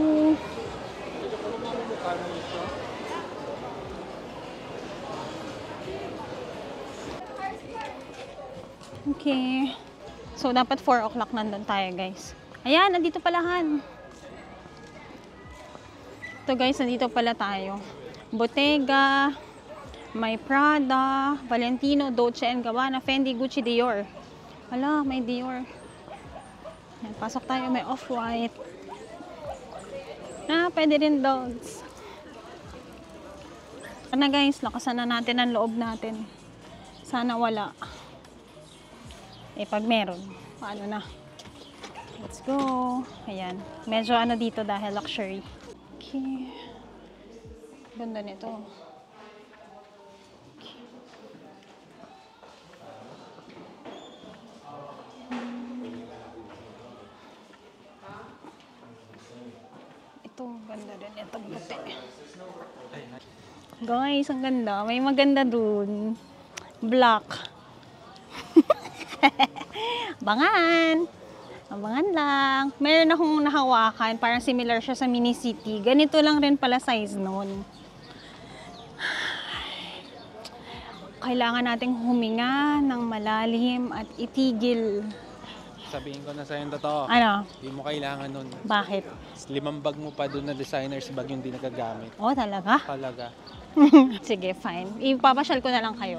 Okay. So, dapat 4 o'clock nandun tayo, guys. Ayan, nandito palahan. Ito, guys, nandito pala tayo. Bottega, may Prada, Valentino, Dolce & Gabbana, Fendi, Gucci, Dior. Wala, may Dior. Ayan, pasok tayo, may Off-White. Pwede rin dogs. Sana, guys, lakasan na natin ang loob natin. Sana wala. Pag meron, paano na? Let's go. Ayan. Medyo ano dito dahil luxury. Okay. Ganda nito. Okay. Ito, ganda rin. Ito, buti. Guys, ang ganda. May maganda dun. Black. Abangan! Abangan lang. Meron akong nahawakan. Parang similar siya sa Mini City. Ganito lang rin pala size nun. Kailangan nating huminga ng malalim at itigil. Sabihin ko na sa'yo yung totoo. Ano? Hindi mo kailangan nun. Bakit? 5 bag mo pa doon na designer's bag yung di nagagamit. Oh, talaga? Talaga. Sige, fine. Ipapasyal ko na lang kayo.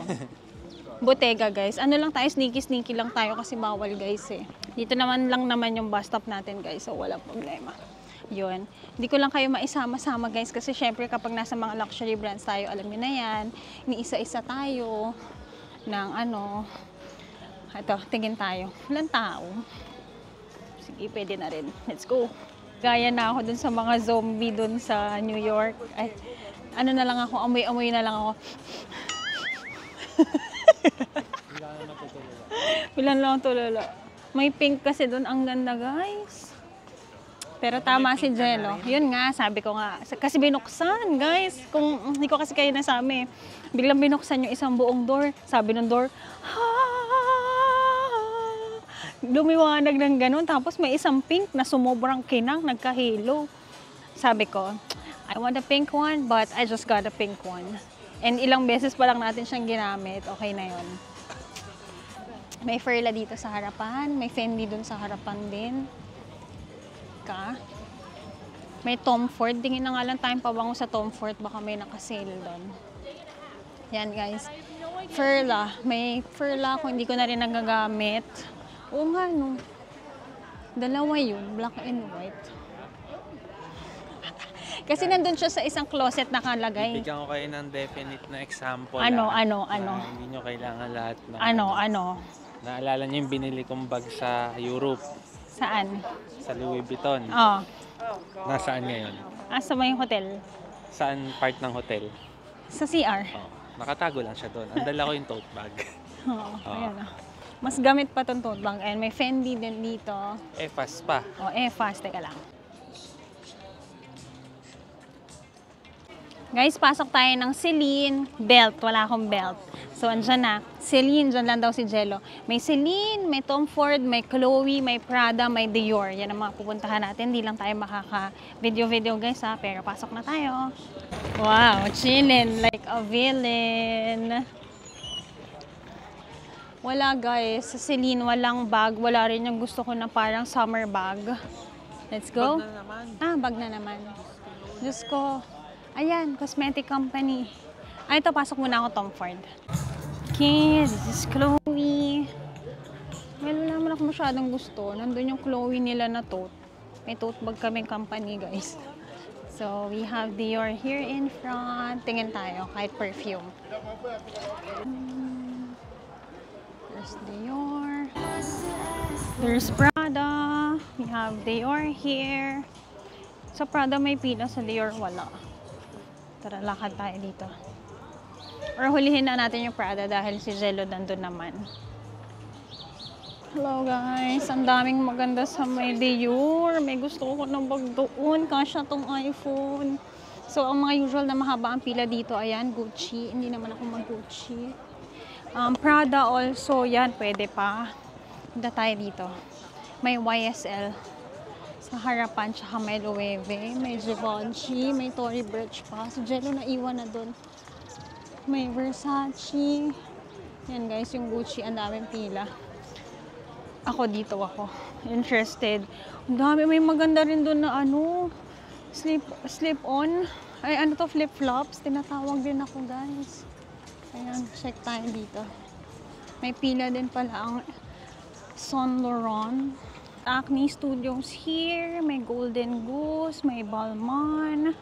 Bottega, guys. Ano lang tayo, sneaky lang tayo kasi bawal, guys, eh. Dito naman yung bus stop natin, guys. So, walang problema. Yun. Hindi ko lang kayo maisama-sama, guys, kasi syempre kapag nasa mga luxury brands tayo, alam niyo na yan, iniisa-isa tayo ng ano. Ito, tingin tayo. Walang tao. Sige, pwede na rin. Let's go. Gaya na ako dun sa mga zombie dun sa New York. Ay, ano na lang ako, amoy-amoy na lang ako. Bilan lang tulala. May pink kasi doon. Ang ganda, guys. Pero tama si Jello. Yun nga, sabi ko nga. Kasi binuksan, guys. Kung hindi ko kasi kayo nasabi. Biglang binuksan yung isang buong door. Sabi ng door, lumiwanag ng ganun. Tapos may isang pink na sumobrang kinang, nagkahilo. Sabi ko, I want a pink one, but I just got a pink one. And ilang beses pa lang natin siyang ginamit. Okay na yun. May Furla dito sa harapan. May Fendi dun sa harapan din. May Tom Ford. Tingin na nga lang tayong pabango sa Tom Ford. Baka may nakasale doon. Yan, guys. Furla. May Furla kung hindi ko na rin nagagamit. Oo nga, no. Dalawa yun. Black and white. Kasi nandun siya sa isang closet nakalagay. Bigyan ko kayo ng definite na example. Ano? Hindi nyo kailangan lahat na. Ano? Naalala nyo yung binili kong bag sa Europe. Saan? Sa Louis Vuitton. Oh. Nasaan ngayon? Sa may hotel? Saan part ng hotel? Sa CR? Oh, nakatago lang siya doon. Ang dala ko yung tote bag. Oo, ayan na. Mas gamit pa itong tote bag. And may Fendi din dito. Fast pa. Fast. Teka lang. Guys, pasok tayo ng Celine. Belt. Wala akong belt. So, andyan na. Celine, dyan lang daw si Jello. May Celine, may Tom Ford, may Chloe, may Prada, may Dior. Yan ang mga pupuntahan natin. Hindi lang tayo makaka-video, guys, ha. Pero pasok na tayo. Wow, chillin' like a villain. Wala, guys. Sa Celine, walang bag. Wala rin yung gusto ko na parang summer bag. Let's go. Bag na naman. Bag na naman. Diyos ko. Ayan, cosmetic company. Ito, pasok muna ako, Tom Ford. Okay, this is Chloe. Well, wala naman ako masyadong gusto. Nandun yung Chloe nila na tote. May tote bag kaming company, guys. So, we have Dior here in front. Tingin tayo, kahit perfume. There's Dior. There's Prada. We have Dior here. Sa Prada may pila, sa Dior wala. Tara, lakad tayo dito. Or hulihin na natin yung Prada dahil si Jello nandun naman. Hello guys, ang daming maganda sa may Dior. May gusto ko ng bag doon. Kasya tong iPhone. So, ang mga usual na mahaba ang pila dito, ayan, Gucci. Hindi naman ako mag-Gucci. Prada also, yan, pwede pa. Punta tayo dito. May YSL sa harapan, tsaka may Loewe, may Givenchy, may Tory Burch pa. Si Jello na iwan na dun. May Versace. Yan guys, yung Gucci, ang daming pila. Ako dito ako. Interested. Ang dami, may maganda rin dun na ano, slip-on. Ay, ano to, flip-flops. Tinatawag din ako, guys. Ayan, check tayo dito. May pila din pala ang Saint Laurent. Acne Studios here. May Golden Goose. May Balmain.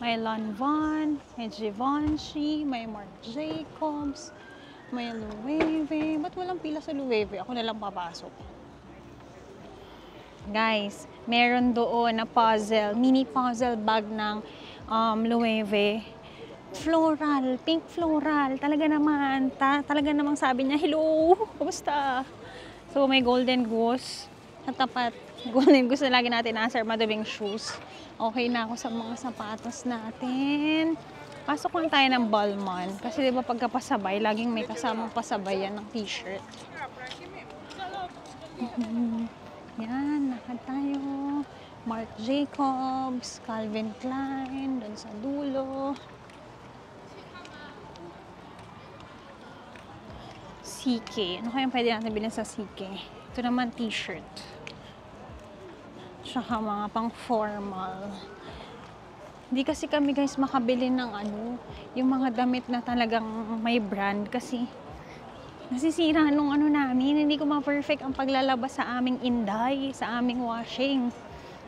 May Lanvin. May Givenchy. May Marc Jacobs. May Loewe. Ba't walang pila sa Loewe? Ako nalang papasok. Guys, meron doon na puzzle, mini puzzle bag ng Loewe. Floral, pink floral. Talaga naman, talaga namang sabi niya, hello, kumusta? So, may Golden Goose. At tapat, Golden Goose na lagi natin nasa armadobing shoes. Okay na ako sa mga sapatos natin. Pasok lang tayo ng Balmain. Kasi diba pagkapasabay, laging may kasamang pasabay yan ng t-shirt. Yan, lakad tayo. Marc Jacobs, Calvin Klein, doon sa dulo. CK. Ano kayang pwede natin bilhin sa CK? Ito naman t-shirt. Tsaka mga pang formal. Hindi kasi kami guys makabili ng ano, yung mga damit na talagang may brand kasi nasisira nung ano namin, hindi ko ma-perfect ang paglalabas sa aming Inday, sa aming washing.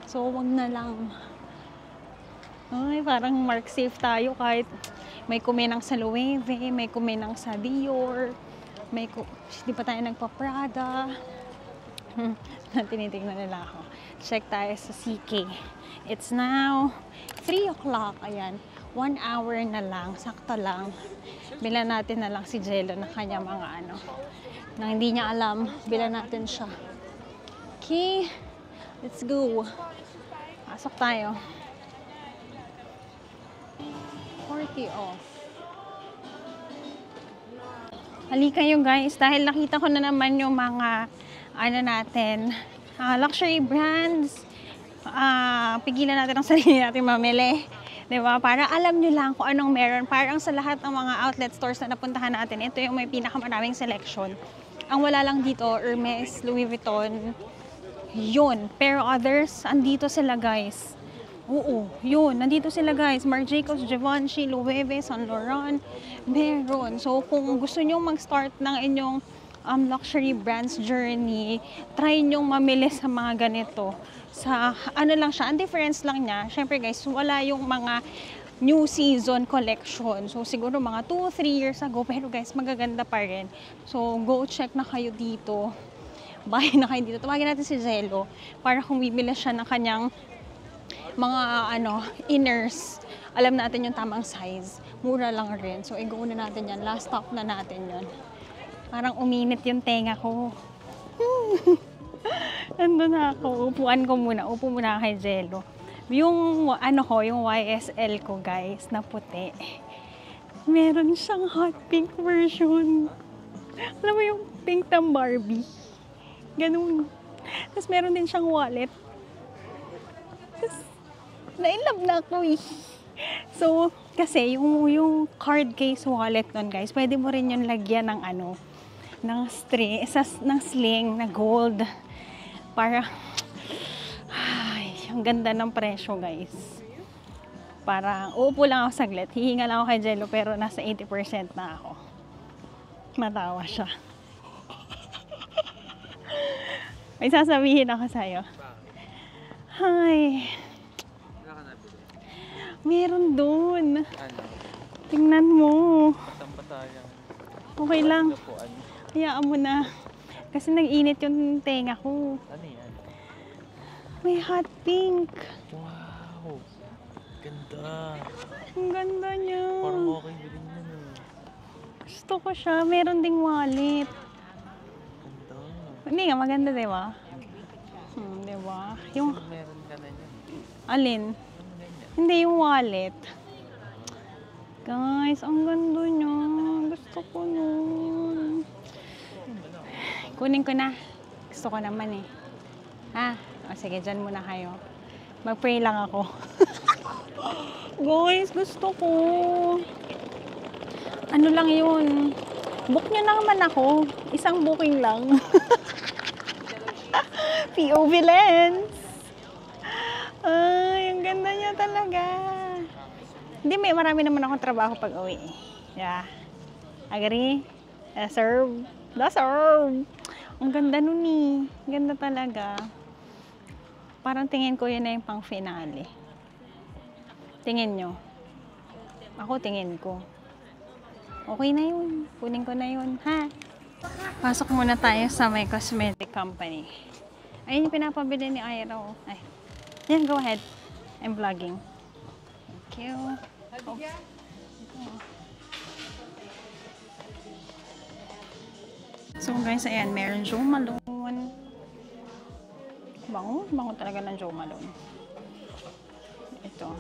So, wag na lang. Ay, parang mark safe tayo kahit may kuminang sa Loewe, may kuminang sa Dior, hindi pa tayo nagpa-Prada. Tinitingnan nila ako. Check tayo sa CK. It's now 3 o'clock. Ayan. 1 hour na lang. Sakto lang. Bilan natin na lang si Jello na kanya mga ano. Nang hindi niya alam, bilan natin siya. Okay. Let's go. Pasok tayo. 40 off. Halika kayo guys. Dahil nakita ko na naman yung mga ano natin, luxury brands. Pigilan natin ang sarili natin mamili. Diba? Para alam nyo lang kung anong meron. Parang sa lahat ng mga outlet stores na napuntahan natin, ito yung may pinakamaraming selection. Ang wala lang dito, Hermes, Louis Vuitton, yun. Pero others, andito sila guys. Oo, yun. Nandito sila guys. Marc Jacobs, Givenchy, Loewe, Saint Laurent, meron. So kung gusto nyo mag-start ng inyong luxury brands journey, try nyong mamili sa mga ganito. Sa ano lang siya, ang difference lang niya, syempre guys, wala yung mga new season collection. So siguro mga 2-3 years ago, pero guys, magaganda pa rin. So go check na kayo dito. Buy na kayo dito. Tawagin natin si Jello para kung bibili siya ng kanyang mga inners, alam natin yung tamang size. Mura lang rin. So i-go na natin yan. Last stop na natin yon. Parang uminit yung tenga ko. Nandun na ako. Upuan ko muna. Upo muna kay Jello. Yung yung YSL ko guys, na puti. Meron siyang hot pink version. Alam mo yung pink ng Barbie? Ganun. Tapos meron din siyang wallet. Tapos, na-inlove na ako eh. So, kasi yung card case wallet nun guys, pwede mo rin yung lagyan ng ng sling na gold. Para, ay, ang ganda ng presyo guys. Parang, uupo lang ako saglit. Hihinga lang ako kay Jello pero nasa 80% na ako. Matawa siya. May sasabihin ako sa'yo. Hi. Meron doon. Tingnan mo. Okay lang. Hayaan mo na. Kasi nag-init yung tenga ko. Ano yan? May hot pink. Wow! Ganda! Ang ganda niya. Parang okay bilhin na no. Gusto ko siya. Meron ding wallet. Ganda. Hindi nga, maganda, di ba? Di ba? Yung, Meron ka na niya. alin? Hindi, yung wallet. Guys, ang ganda niya. Gusto ko nun. Kunin ko na. Gusto ko naman eh. Ha? O sige, dyan muna kayo. Mag-pray lang ako. Guys, gusto ko. Ano lang yun? Book nyo naman ako. Isang booking lang. POV Lens. Ay, ang ganda niya talaga. Hindi, marami naman akong trabaho pag uwi. Yeah. Agree? Serve. Serve. Ang ganda nun eh. Ang ganda talaga. Parang tingin ko yun na yung pang finale. Tingin nyo. Ako tingin ko. Okay na yun. Kunin ko na yun. Ha? Pasok muna tayo sa may cosmetic company. Ayun yung pinapabili ni Ira. Oh. Ay. Yan, go ahead. I'm vlogging. Thank you. Oh. So guys, ayan. Meron Jo Malone. Bango. Bango talaga ng Jo Malone. Ito.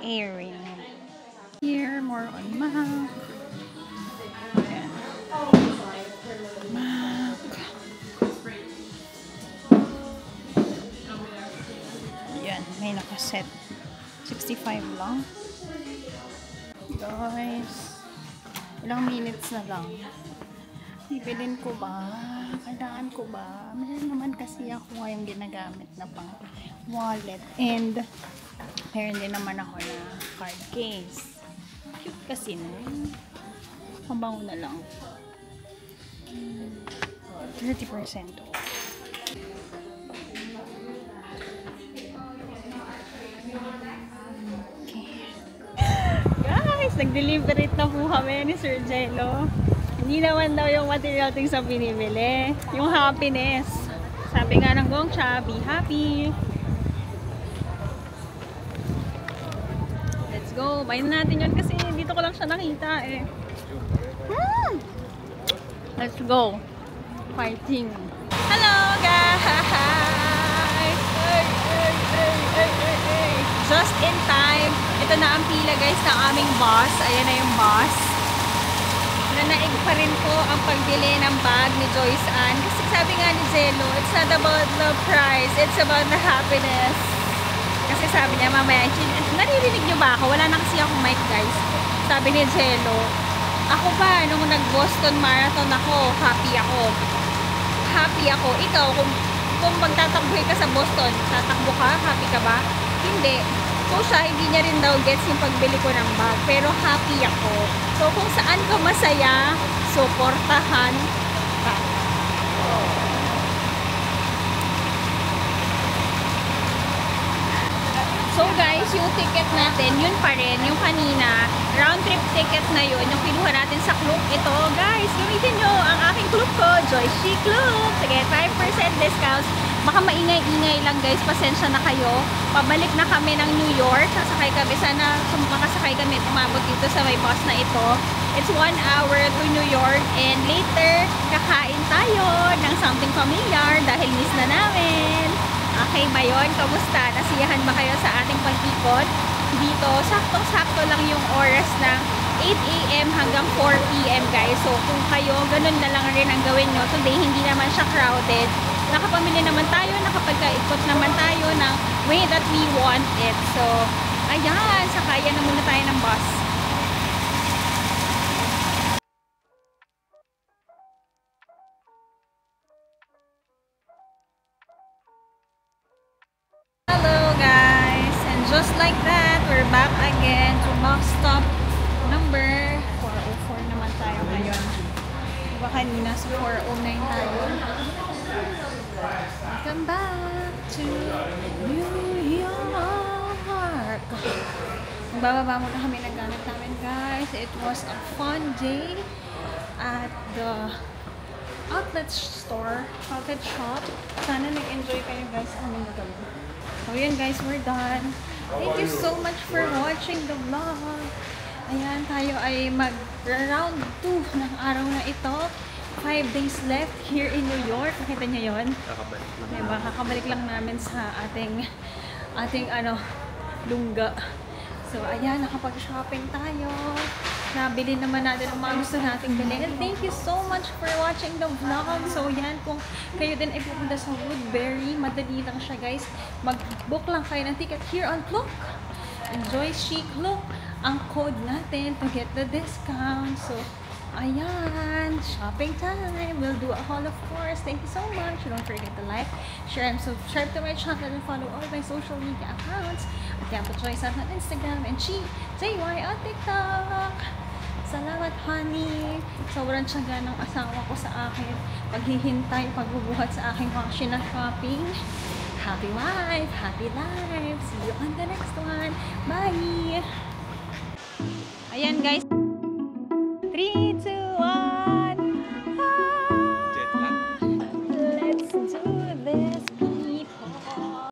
Earring. Here, more on MAC. Ayan. MAC. Ayan, may nakaset. 65 lang. Guys, ilang minutes na lang. Bibilin ko ba? Kailangan ko ba? Meron naman kasi ako ngayong ginagamit na pang wallet. And meron din naman ako na card case. Cute kasi nun. Mabango na lang. 30% off. Guys, nag-delivery na po kami ni Sir Jello. Hindi naman daw yung material things ang binibili. Yung happiness. Sabi nga ng Gongcha, be happy. Let's go. Bayin natin yun kasi dito ko lang siya nakita eh. Let's go. Fighting. Hello guys! Just in time. Ito na ang pila guys ng aming bus. Ayan na yung bus. Nanaig pa rin po ang pagbili ng bag ni Joyce Ann. Kasi sabi nga ni Jello, it's not about the price, it's about the happiness. Kasi sabi niya mamaya, naririnig niyo ba ako? Wala na kasi akong mic guys. Sabi ni Jello, ako ba, nung nag-Boston Marathon ako, happy ako. Happy ako. Ikaw, kung magtatakbo ka sa Boston, tatakbo ka, happy ka ba? Hindi. So siya, hindi niya rin daw gets yung pagbili ko ng bag. Pero happy ako. So kung saan ka masaya, suportahan ka. So guys, yung ticket natin, yun pa rin, yung kanina, round trip ticket na yun, yung kinuha natin sa Klook. Ito guys, gamitin nyo ang aking Klook ko, Joyce Klook. Sige, 5% discounts. Baka maingay-ingay lang guys, pasensya na kayo. Pabalik na kami ng New York, sasakay kami, sana makasakay kami at umabot dito sa may bus na ito. It's 1 hour to New York and later, kakain tayo ng something familiar dahil miss na namin. Okay ba yun? Kamusta? Nasiyahan ba kayo sa ating pag-ikot? Dito, saktong-sakto lang yung oras ng 8 a.m. hanggang 4 p.m. guys. So, kung kayo, ganun na lang rin ang gawin nyo. Today, hindi naman siya crowded. Nakapamili naman tayo, nakapagkaikot naman tayo ng way that we want it. So, ayan, sakayan na muna tayo ng bus. Hello guys, and just like that, we're back again to bus stop number 404 naman tayo ngayon. Diba kanina sa 409 tayo. Welcome back to New York. Bababa muna kami ng gamit namin guys. It was a fun day at the outlet store, outlet shop. Sana nag-enjoy kayo guys sa aming gabi. So yan guys, we're done. Thank you so much for watching the vlog. Ayan, tayo ay mag-round 2 ng araw na ito. 5 days left here in New York. Nakita niyo yun? Kakabalik lang. Diba? Kakabalik lang namin sa ating lungga. So, ayan, nakapag-shopping tayo. Nabili naman natin ang mga gusto nating bilhin. And thank you so much for watching the vlog. So, yan, kung kayo din ay pupunta sa Woodbury, madali lang siya, guys. Mag-book lang kayo ng ticket here on Klook. Enjoy Chic Look. Ang code natin to get the discount. So, ayan, shopping time. We'll do a haul, of course. Thank you so much. Don't forget to like, share, and subscribe to my channel and follow all my social media accounts. At yan po, Joyce on Instagram and JY on TikTok. Salamat, honey. Sobrang tiyaga ng asawa ko sa akin. Paghihintay, pagbubuhat sa aking mga shopping. Happy wife, happy life. See you on the next one. Bye! Ayan, guys.